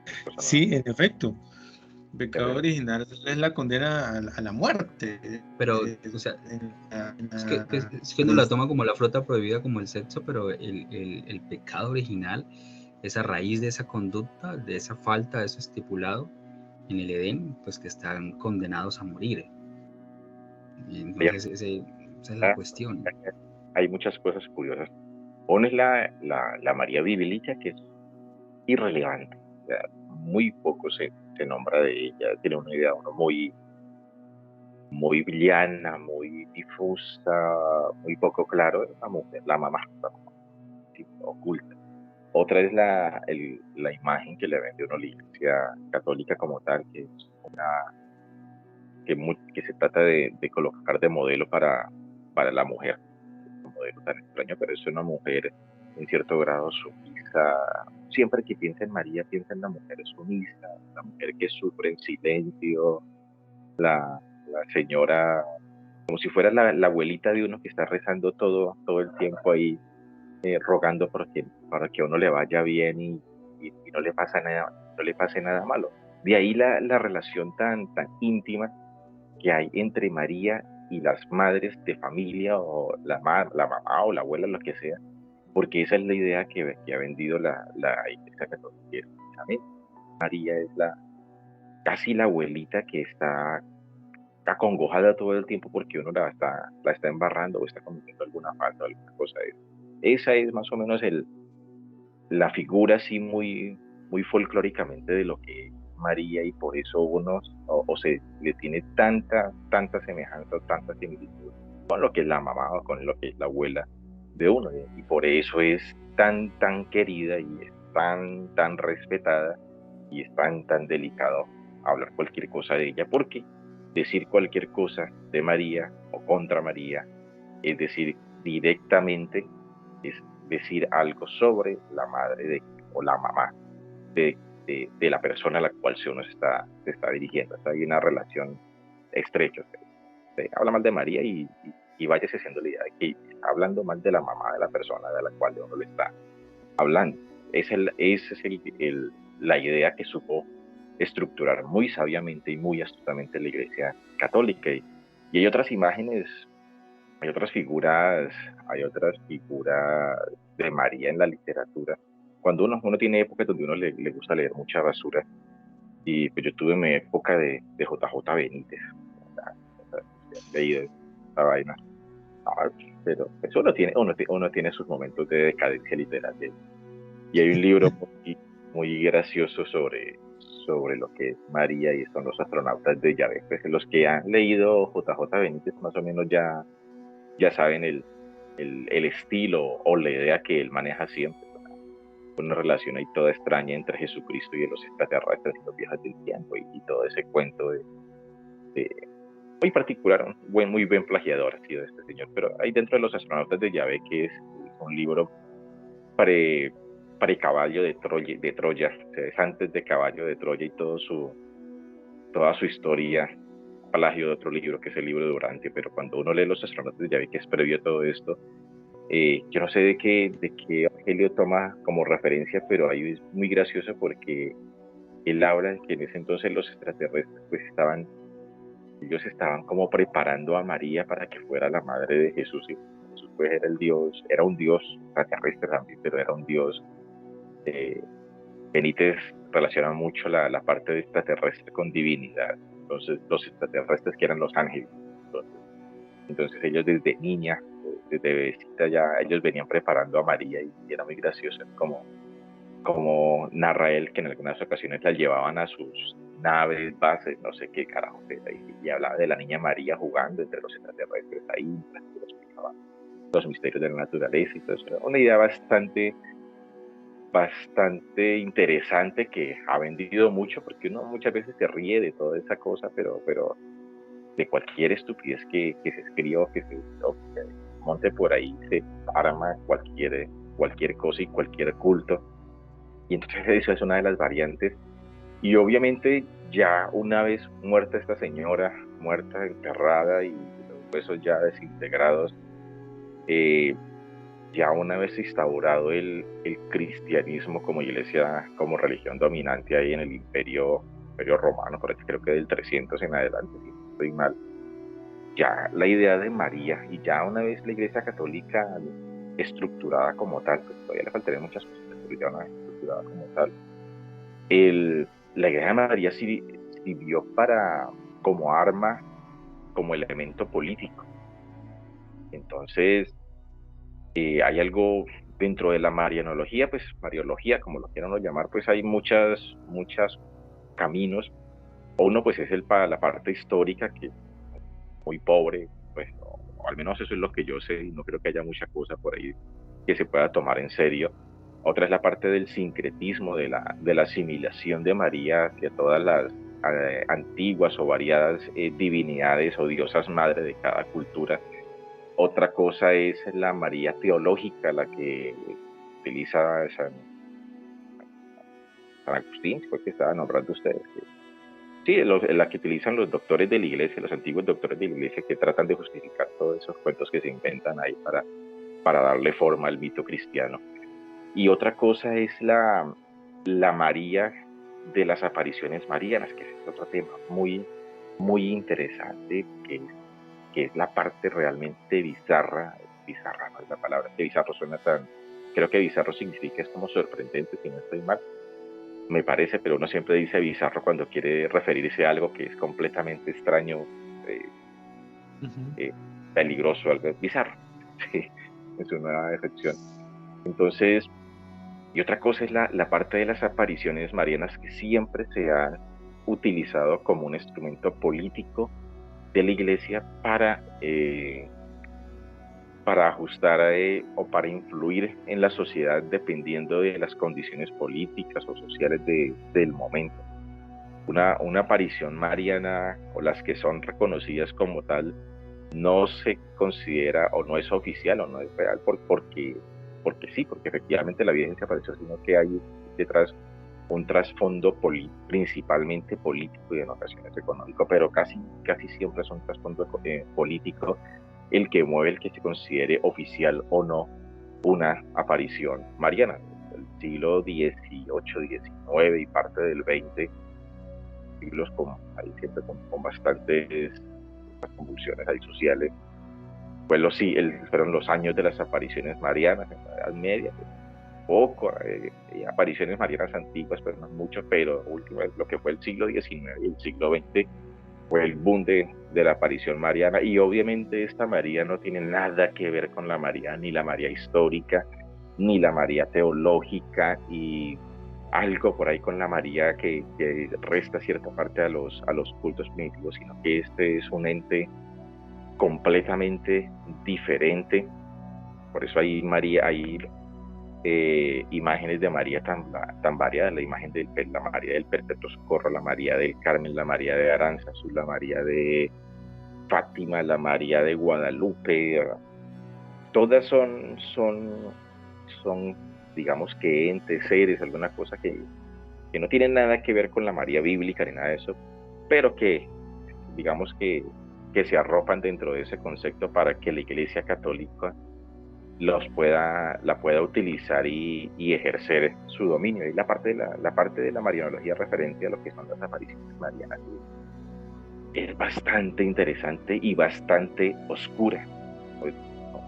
es cosa nueva. Sí, en efecto, pecado Terrible. original es la condena a la muerte. Pero, o sea, es que uno la toma como la fruta prohibida, como el sexo, pero el pecado original, esa raíz de esa conducta, de esa falta, de eso estipulado en el Edén, pues que están condenados a morir. Y Oye, entonces esa es la cuestión. hay muchas cosas curiosas. Pones la María Bibilicha, que es irrelevante. O sea, muy poco se nombra de ella, tiene una idea uno muy villana, muy difusa, muy poco claro de la mujer, la mamá, sí, oculta. Otra es la imagen que le vende una iglesia católica como tal, que es que se trata de colocar de modelo para la mujer, un modelo tan extraño, pero es una mujer en cierto grado sumisa. Siempre que piensa en María, piensa en la mujer sumisa, la mujer que sufre en silencio, la señora, como si fuera la abuelita de uno que está rezando todo el tiempo ahí, rogando para que a uno le vaya bien y no le pasa nada, no le pase nada malo. De ahí la relación tan íntima que hay entre María y las madres de familia o la mamá o la abuela, lo que sea, porque esa es la idea que ha vendido la Iglesia Católica. Precisamente, María es casi la abuelita que está acongojada todo el tiempo porque uno la está embarrando o está cometiendo alguna falta o alguna cosa de eso. Esa es más o menos la figura así muy folclóricamente de lo que es María, y por eso uno o se le tiene tanta semejanza o tanta similitud con lo que es la mamá o con lo que es la abuela de uno, y por eso es tan querida y es tan respetada y es tan delicado hablar cualquier cosa de ella, porque decir cualquier cosa de María o contra María es decir directamente, es decir algo sobre la madre o la mamá de la persona a la cual se está dirigiendo. O sea, hay una relación estrecha. Se habla mal de María y váyase haciendo la idea de que está hablando mal de la mamá de la persona de la cual uno le está hablando. Esa es la idea que supo estructurar muy sabiamente y muy astutamente la Iglesia Católica. Y hay otras imágenes, hay otras figuras de María en la literatura. Cuando uno tiene épocas donde uno le gusta leer mucha basura, y pues yo tuve mi época de JJ Benítez, he leído esa vaina. Ah, pero pues uno tiene sus momentos de decadencia literaria. Y hay un libro muy gracioso sobre lo que es María, y son los astronautas de Yahvé. Pues los que han leído JJ Benítez más o menos ya saben el estilo o la idea que él maneja siempre. Una relación ahí toda extraña entre Jesucristo y los extraterrestres y los viajes del tiempo y todo ese cuento de muy particular, muy bien plagiador ha sido este señor. Pero ahí dentro de los astronautas de Yahvé, que es un libro pre, pre-caballo de Troya, o sea, es antes de Caballo de Troya y toda su historia, plagio de otro libro que es el libro de Durante. Pero cuando uno lee los astronautas de Yahvé, que es previo a todo esto, yo no sé de qué Evangelio toma como referencia, pero ahí es muy gracioso porque él habla de que en ese entonces los extraterrestres pues ellos estaban como preparando a María para que fuera la madre de Jesús, y Jesús pues era el Dios, era un Dios extraterrestre también, pero era un Dios. eh, Benítez relaciona mucho la parte de extraterrestre con divinidad. Entonces los extraterrestres que eran los ángeles, entonces ellos desde niña, desde bebecita ya, ellos venían preparando a María, y era muy gracioso como narra él que en algunas ocasiones la llevaban a sus naves, bases, no sé qué carajo era, y hablaba de la niña María jugando entre los extraterrestres ahí, mientras que explicaba los misterios de la naturaleza y todo eso. Una idea bastante interesante que ha vendido mucho, porque uno muchas veces se ríe de toda esa cosa, pero de cualquier estupidez que se escriba o que se monte por ahí, se arma cualquier cosa y cualquier culto. Y entonces eso es una de las variantes. Y obviamente ya una vez muerta esta señora, muerta, enterrada y los huesos ya desintegrados, eh, ya una vez instaurado el cristianismo como iglesia, como religión dominante ahí en el imperio romano, por aquí creo que del 300 en adelante, si no estoy mal, ya la idea de María, y ya una vez la iglesia católica estructurada como tal, pues todavía le faltarían muchas cosas, pero ya una vez estructurada como tal, la iglesia de María sirvió como arma, como elemento político. Entonces, hay algo Dentro de la marianología, pues mariología, como lo quieran llamar, pues hay muchos caminos. Uno pues es la parte histórica, que es muy pobre, pues, o al menos eso es lo que yo sé, y no creo que haya mucha cosa por ahí que se pueda tomar en serio. Otra es la parte del sincretismo, de la asimilación de María hacia todas las antiguas o variadas divinidades o diosas madre de cada cultura. Otra cosa es la María teológica, la que utiliza San Agustín, creo que estaba nombrando ustedes. Sí, la que utilizan los doctores de la iglesia, los antiguos doctores de la iglesia, que tratan de justificar todos esos cuentos que se inventan ahí para darle forma al mito cristiano. Y otra cosa es la María de las apariciones marianas, que es otro tema muy, muy interesante, que es la parte realmente bizarra. Bizarra no es la palabra, que bizarro suena tan... Creo que bizarro significa es como sorprendente, si no estoy mal, me parece, pero uno siempre dice bizarro cuando quiere referirse a algo que es completamente extraño, eh, peligroso, algo bizarro. Sí, es una excepción. Entonces, y otra cosa es la parte de las apariciones marianas, que siempre se han utilizado como un instrumento político de la iglesia para ajustar o para influir en la sociedad dependiendo de las condiciones políticas o sociales del momento. Una aparición mariana, o las que son reconocidas como tal, no se considera o no es oficial o no es real porque sí, porque efectivamente la evidencia apareció, sino que hay detrás un trasfondo principalmente político y en ocasiones económico, pero casi siempre es un trasfondo político el que mueve el que se considere oficial o no una aparición mariana. El siglo XVIII, XIX y parte del XX, siglos ahí siempre con bastantes convulsiones ahí sociales, pues fueron los años de las apariciones marianas en la Edad Media, poco, apariciones marianas antiguas, pero no mucho, pero último, lo que fue el siglo XIX y el siglo XX fue el boom de la aparición mariana. Y obviamente esta María no tiene nada que ver con la María, ni la María histórica, ni la María teológica, y algo por ahí con la María que resta cierta parte a los cultos primitivos, sino que este es un ente completamente diferente. Por eso hay imágenes de María tan variadas: la imagen la María del Perpetuo Socorro, la María del Carmen, la María de Aránzazu, la María de Fátima, la María de Guadalupe. Todas son digamos que entes, seres, alguna cosa que no tienen nada que ver con la María bíblica ni nada de eso, pero que digamos que se arropan dentro de ese concepto para que la Iglesia Católica la pueda utilizar y ejercer su dominio. Y la parte de la marianología referente a lo que son las apariciones marianas es bastante interesante y bastante oscura.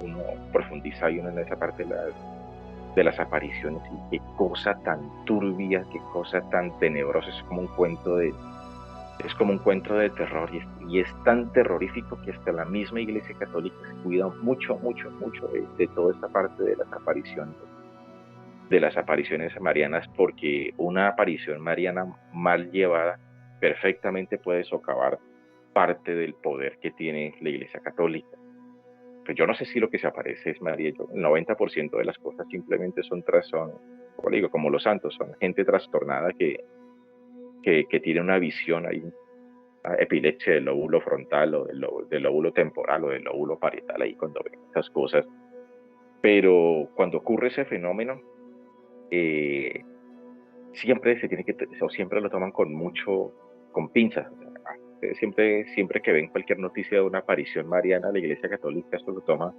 Uno profundiza y uno en esa parte de las apariciones, y qué cosa tan turbia, qué cosa tan tenebrosa. Es como un cuento de terror, y es tan terrorífico que hasta la misma Iglesia Católica se cuida mucho, mucho, mucho de toda esta parte de las apariciones marianas, porque una aparición mariana mal llevada perfectamente puede socavar parte del poder que tiene la Iglesia Católica. Pues yo no sé si lo que se aparece es María. El 90% de las cosas simplemente como digo, como los santos, son gente trastornada que tiene una visión ahí, epilepsia del lóbulo frontal o del lóbulo temporal o del lóbulo parietal, ahí cuando ven esas cosas. Pero cuando ocurre ese fenómeno, siempre siempre lo toman con pinzas. Siempre que ven cualquier noticia de una aparición mariana, la Iglesia Católica esto lo toma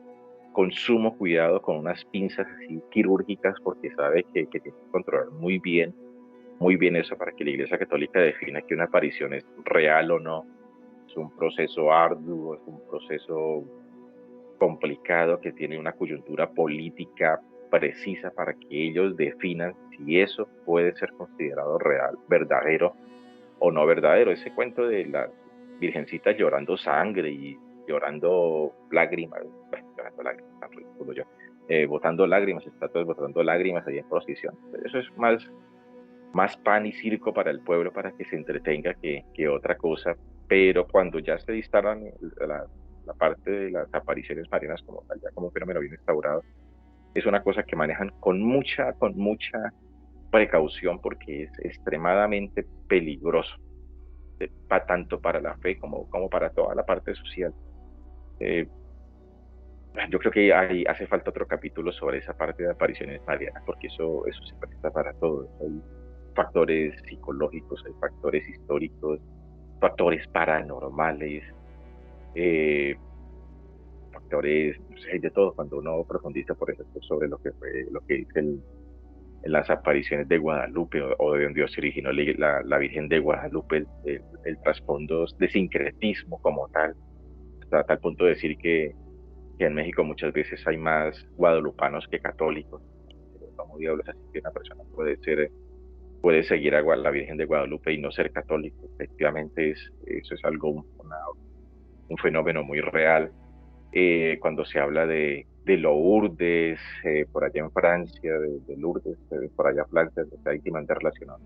con sumo cuidado, con unas pinzas así quirúrgicas, porque sabe que tiene que controlar muy bien eso para que la Iglesia Católica defina que una aparición es real o no. Es un proceso arduo, es un proceso complicado que tiene una coyuntura política precisa para que ellos definan si eso puede ser considerado real, verdadero o no verdadero. Ese cuento de las virgencitas llorando sangre y llorando lágrimas, bueno, llorando lágrimas, tan ridículo yo, botando lágrimas, estatuas botando lágrimas ahí en procesión. Eso es más pan y circo para el pueblo, para que se entretenga que otra cosa, pero cuando ya se instalan la parte de las apariciones marianas como tal, ya como un fenómeno bien instaurado, es una cosa que manejan con mucha precaución porque es extremadamente peligroso, tanto para la fe como para toda la parte social. Eh, yo creo que hace falta otro capítulo sobre esa parte de apariciones marianas, porque eso se presta para todo. Hay factores psicológicos, hay factores históricos, factores paranormales, eh, factores, no sé, hay de todo. Cuando uno profundiza, por ejemplo, sobre lo que fue, lo que dice en las apariciones de Guadalupe o de donde se originó la Virgen de Guadalupe, el trasfondo de sincretismo como tal, hasta tal punto de decir que en México muchas veces hay más guadalupanos que católicos. Como diablos, así que una persona puede seguir a la Virgen de Guadalupe y no ser católico. Efectivamente, eso es algo, un fenómeno muy real. Cuando se habla de Lourdes, por allá en Francia, de Lourdes, por allá Francia, está íntimamente relacionado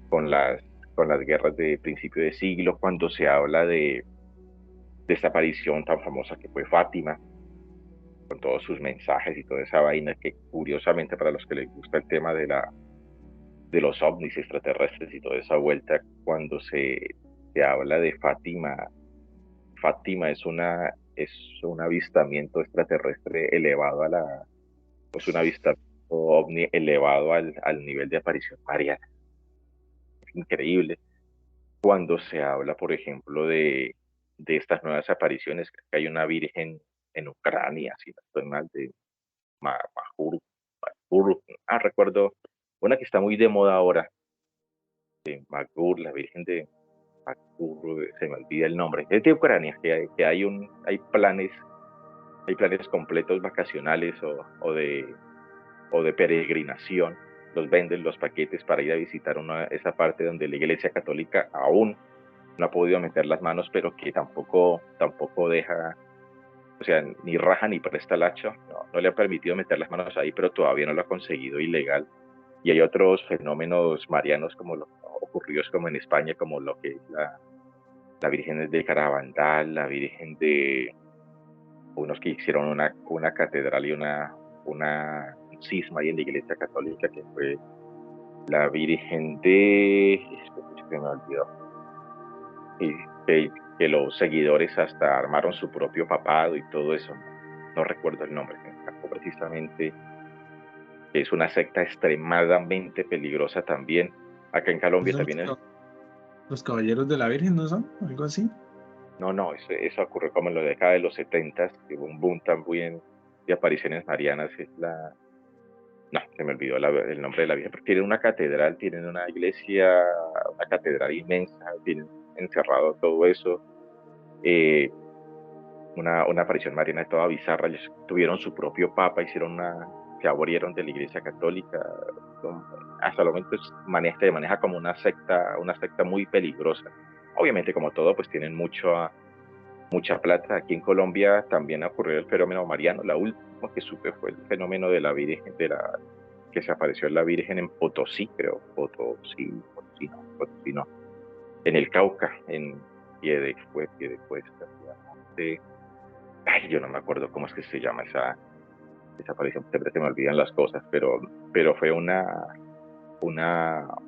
con las, con las guerras de principio de siglo, cuando se habla de esta aparición tan famosa que fue Fátima, con todos sus mensajes y toda esa vaina, que curiosamente para los que les gusta el tema de los ovnis extraterrestres y toda esa vuelta, cuando se habla de Fátima, Fátima es un avistamiento extraterrestre elevado es un avistamiento ovni elevado al nivel de aparición mariana. Es increíble. Cuando se habla, por ejemplo, de estas nuevas apariciones, creo que hay una virgen en Ucrania, si no estoy mal, de Mahur, recuerdo una que está muy de moda ahora, de Magur, la virgen de Magur, se me olvida el nombre, es de Ucrania, que hay planes completos vacacionales o de peregrinación, los venden los paquetes para ir a visitar esa parte donde la Iglesia Católica aún no ha podido meter las manos, pero que tampoco deja, o sea, ni raja ni presta el hacha, no le ha permitido meter las manos ahí, pero todavía no lo ha conseguido ilegal. Y hay otros fenómenos marianos como los ocurridos como en España, como lo que es la Virgen de Carabandal, la Virgen de unos que hicieron una catedral y un cisma ahí en la Iglesia Católica, que fue la Virgen se me olvidó, y que los seguidores hasta armaron su propio papado y todo eso. No recuerdo el nombre, precisamente. Es una secta extremadamente peligrosa también. Acá en Colombia ¿Son también. los caballeros de la Virgen, no son? ¿Algo así? No, eso ocurrió como en la década de los 70, que hubo un boom también de apariciones marianas. No, se me olvidó el nombre de la Virgen, pero tienen una catedral, tienen una iglesia, una catedral inmensa, tienen encerrado todo eso. Una aparición mariana toda bizarra. Ellos tuvieron su propio papa, se abrieron de la iglesia católica. Hasta el momento se maneja como una secta muy peligrosa. Obviamente, como todo, pues tienen mucha plata. Aquí en Colombia también ha ocurrido el fenómeno mariano. La última que supe fue el fenómeno de la Virgen, que se apareció la Virgen en Potosí, creo. Potosí no. En el Cauca, en Piedecuesta. Ay, yo no me acuerdo cómo es que se llama esa aparición, siempre se me olvidan las cosas, pero fue una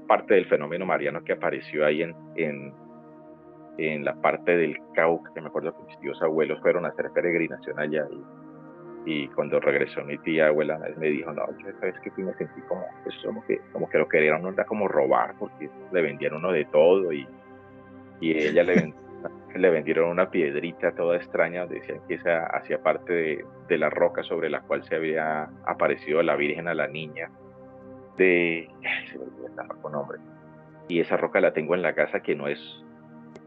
parte del fenómeno mariano que apareció ahí en la parte del Cauca, que me acuerdo que mis tíos abuelos fueron a hacer peregrinación allá y cuando regresó mi tía abuela me dijo, no, yo sabes que me sentí pues, como que lo querían era como robar porque le vendían uno de todo y ella le vendieron una piedrita toda extraña, decían que esa hacía parte de la roca sobre la cual se había aparecido la Virgen a la niña se me olvidó esta roca, nombre. Y esa roca la tengo en la casa que no es,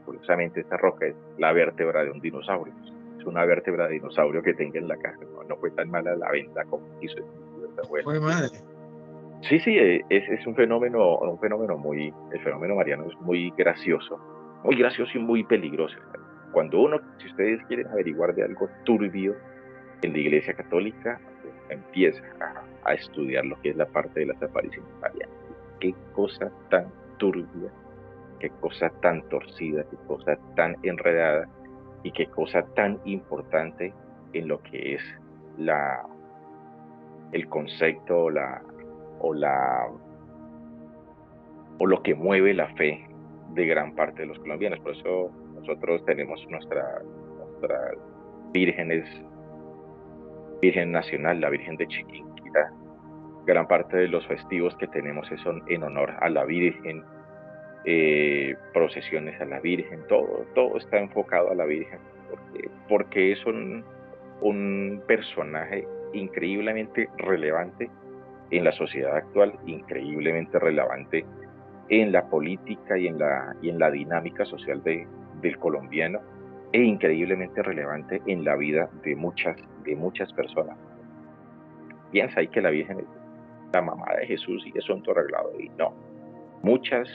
curiosamente esta roca es la vértebra de un dinosaurio. Es una vértebra de dinosaurio que tengo en la casa. No fue tan mala la venta como hizo esta abuela. ¡Fue madre! Sí, es un fenómeno el fenómeno mariano es muy gracioso y muy peligroso. Si ustedes quieren averiguar de algo turbio en la Iglesia Católica, empieza a estudiar lo que es la parte de las apariciones marianas. Qué cosa tan turbia, qué cosa tan torcida, qué cosa tan enredada y qué cosa tan importante en lo que es el concepto o lo que mueve la fe de gran parte de los colombianos. Por eso nosotros tenemos nuestra Virgen nacional, la Virgen de Chiquinquirá. Gran parte de los festivos que tenemos son en honor a la Virgen, procesiones a la Virgen, todo está enfocado a la Virgen, porque es un personaje increíblemente relevante en la sociedad actual, increíblemente relevante en la política y en la dinámica social del colombiano, e increíblemente relevante en la vida de muchas personas. Piensa ahí que la Virgen es la mamá de Jesús y eso en todo arreglado, y no. Muchas,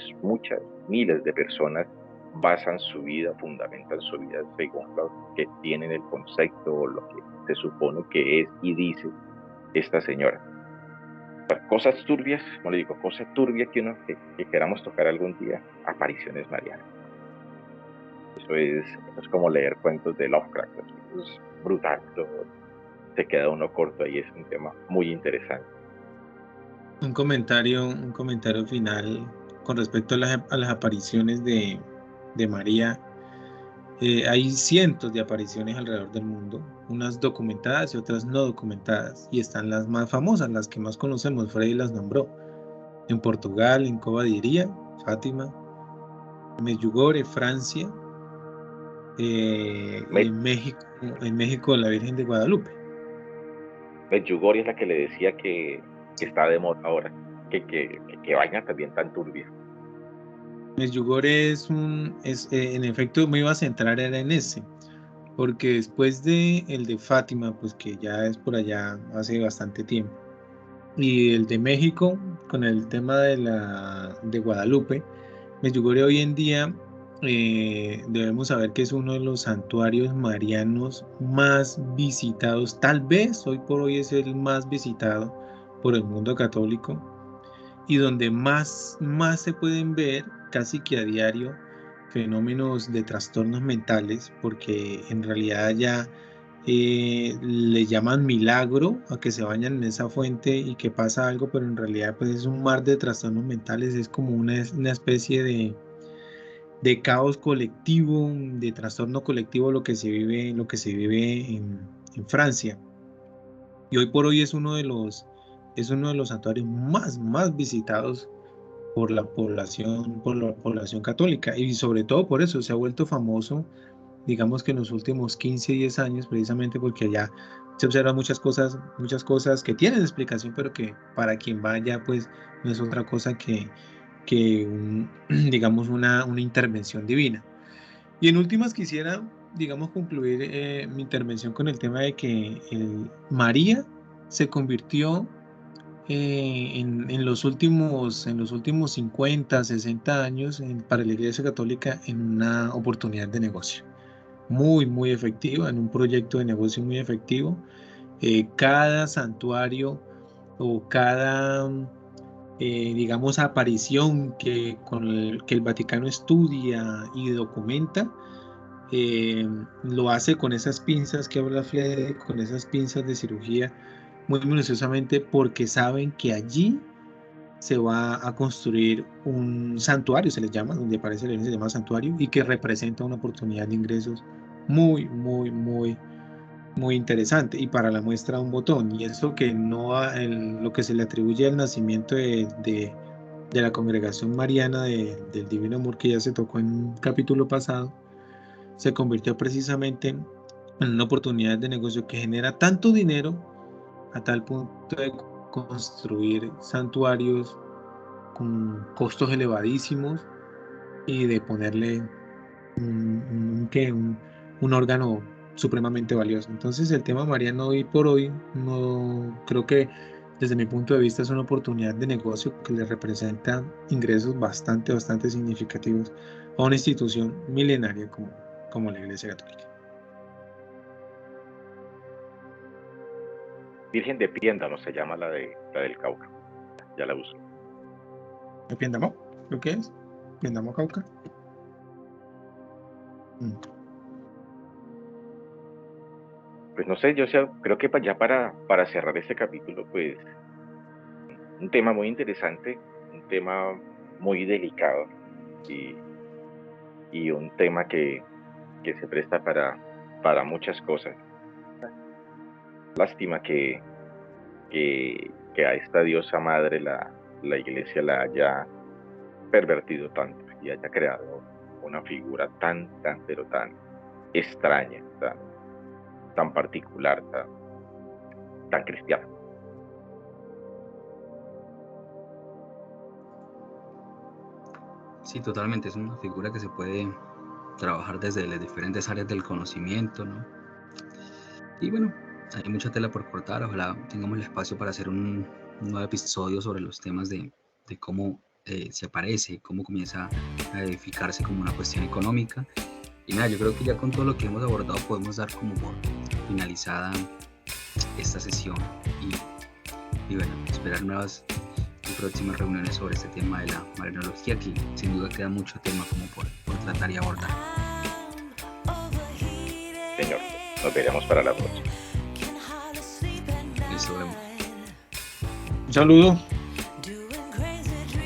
miles de personas basan su vida, fundamentan su vida según lo que tienen el concepto o lo que se supone que es y dice esta señora. Cosas turbias, como le digo, cosas turbias que queramos tocar algún día, apariciones marianas. Eso es como leer cuentos de Lovecraft, es brutal, se queda uno corto ahí, es un tema muy interesante. Un comentario final con respecto a las apariciones de María. Hay cientos de apariciones alrededor del mundo, unas documentadas y otras no documentadas, y están las más famosas, las que más conocemos. Freddy las nombró: en Portugal, en Cova de Iría, Fátima; en Medjugorje, Francia; y en México la Virgen de Guadalupe. Medjugorje es la que le decía que está de moda ahora, que vaina también tan turbia. Medjugorje en efecto, me iba a centrar era en ese, porque después de el de Fátima, pues que ya es por allá hace bastante tiempo, y el de México con el tema de Guadalupe, Medjugorje hoy en día debemos saber que es uno de los santuarios marianos más visitados. Tal vez hoy por hoy es el más visitado por el mundo católico, y donde más se pueden ver casi que a diario fenómenos de trastornos mentales, porque en realidad ya le llaman milagro a que se bañan en esa fuente y que pasa algo, pero en realidad pues es un mar de trastornos mentales, es como una especie de caos colectivo, de trastorno colectivo lo que se vive en Francia. Y hoy por hoy es uno de los santuarios más visitados por la población católica, y sobre todo por eso se ha vuelto famoso, digamos que en los últimos 15, 10 años, precisamente porque allá se observan muchas cosas que tienen explicación, pero que para quien vaya pues no es otra cosa que digamos una intervención divina. Y en últimas quisiera, digamos, concluir mi intervención con el tema de que María se convirtió en los últimos 50, 60 años para la Iglesia Católica en una oportunidad de negocio muy efectiva, en un proyecto de negocio muy efectivo. Cada santuario o cada, digamos, aparición que el Vaticano estudia y documenta, lo hace con esas pinzas que habla Fede, con esas pinzas de cirugía, muy minuciosamente, porque saben que allí se va a construir un santuario, se les llama, donde aparece la iglesia, se llama santuario, y que representa una oportunidad de ingresos muy interesante, y para la muestra un botón. Y eso que lo que se le atribuye al nacimiento de la congregación mariana del Divino Amor, que ya se tocó en un capítulo pasado, se convirtió precisamente en una oportunidad de negocio que genera tanto dinero a tal punto de construir santuarios con costos elevadísimos y de ponerle un órgano supremamente valioso. Entonces el tema mariano hoy por hoy, no creo que desde mi punto de vista es una oportunidad de negocio que le representa ingresos bastante significativos a una institución milenaria como la Iglesia Católica. Virgen de Piéndamo se llama la del Cauca. Ya la uso. ¿De Piendamó? ¿Lo que es? ¿Piendamó Cauca? Pues no sé, yo creo que ya para cerrar este capítulo, pues un tema muy interesante, un tema muy delicado y un tema que se presta para muchas cosas. Lástima que a esta diosa madre la iglesia la haya pervertido tanto y haya creado una figura pero tan extraña, tan particular, tan cristiana. Sí, totalmente. Es una figura que se puede trabajar desde las diferentes áreas del conocimiento, ¿no? Y bueno, hay mucha tela por cortar. Ojalá tengamos el espacio para hacer un nuevo episodio sobre los temas de cómo se aparece, cómo comienza a edificarse como una cuestión económica. Y nada, yo creo que ya con todo lo que hemos abordado podemos dar como por finalizada esta sesión y bueno, esperar nuevas y próximas reuniones sobre este tema de la marinología, que sin duda queda mucho tema como por tratar y abordar. Señor, nos veremos para la próxima. Listo, vemos. Un saludo.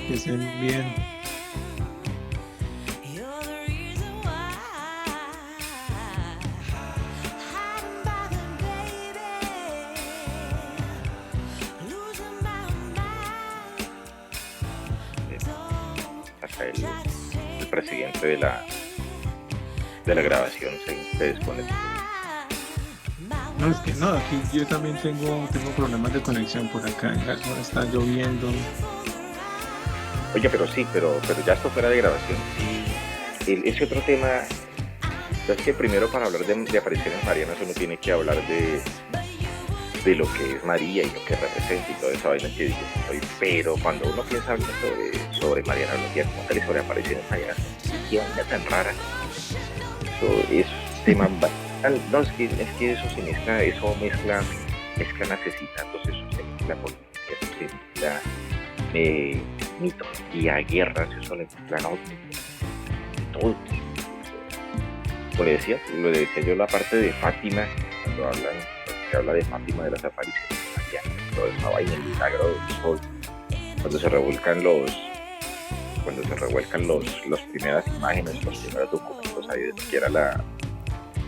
Que estén bien. Acá el presidente de la grabación se dispone. No, es que no, aquí yo también tengo problemas de conexión por acá. En Gasmor está lloviendo. Oye, pero ya esto fuera de grabación. Ese otro tema, es que primero para hablar de apariciones marianas uno tiene que hablar de lo que es María y lo que representa y toda esa vaina que digo. Pero cuando uno piensa hablar sobre marianología, como tal y sobre apariciones marianas, qué vaina tan rara. Eso es tema. No, es que eso se mezcla, mezclan asesinatos, eso se mezcla política, eso se mezcla mitología, guerras, eso le mezclan todo. Lo decía yo, la parte de Fátima, cuando se habla de Fátima, de las apariciones marianas, toda esa vaina, el milagro del sol, cuando se revuelcan las primeras imágenes, los primeros documentos ahí de lo que era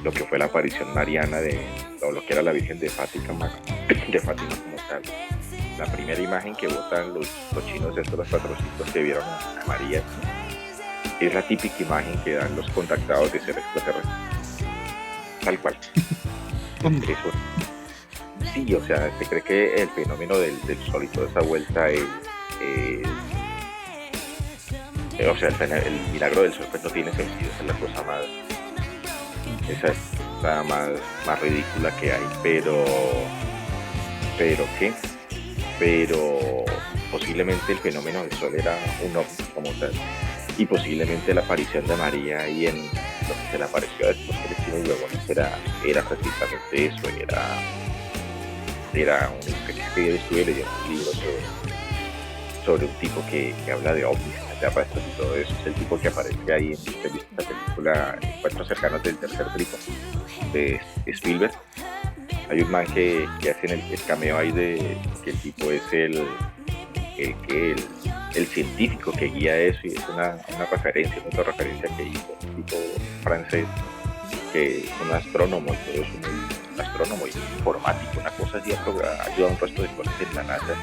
lo que fue la aparición mariana o lo que era la Virgen de Fátima como tal. La primera imagen que botan los chinos, los patrocitos que vieron a María, es la típica imagen que dan los contactados de seres extraterrestres. Tal cual. Eso. Sí, o sea, se cree que el fenómeno del sol y toda esa vuelta o sea, el milagro del sol pues no tiene sentido, esa es la cosa esa es la más ridícula que hay, pero posiblemente el fenómeno del sol era un ovni como tal, y posiblemente la aparición de María y en lo que se le apareció a estos colectivos huevones era precisamente eso, era que yo estuve leyendo un libro sobre un tipo que habla de ovnis, extraterrestres y todo eso. Es el tipo que aparece ahí en esta película Encuentros cercanos del tercer tipo de Spielberg. Hay un man que hace el cameo ahí de que el tipo es el científico que guía eso, y es una autorreferencia que hizo un tipo francés que es un astrónomo y todo eso, un astrónomo y informático, una cosa así, ayuda a un resto de cosas en la NASA,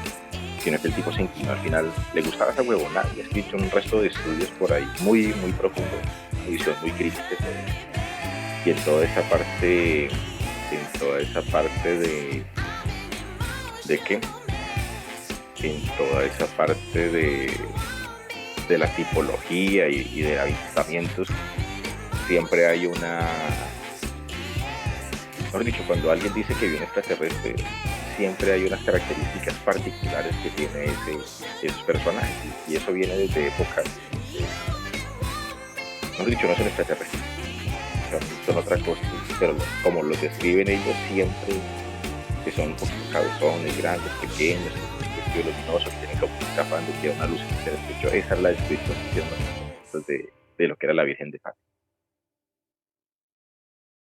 sino que el tipo se inclinó al final, le gustaba esa huevona y ha escrito un resto de estudios por ahí muy muy profundo, una visión muy crítica y en toda esa parte de qué, en toda esa parte de la tipología y de avistamientos, siempre hay mejor dicho, cuando alguien dice que vio un extraterrestre, siempre hay unas características particulares que tiene esos personajes, y eso viene desde épocas, mejor dicho, no son extraterrestres, son otra cosa, pero como los describen ellos, que son un poquito cabezones, grandes, pequeños, vestido luminoso, que tienen como un escafandro, que una luz en el pecho. Esa es la descripción que nos de lo que era la Virgen de Fátima.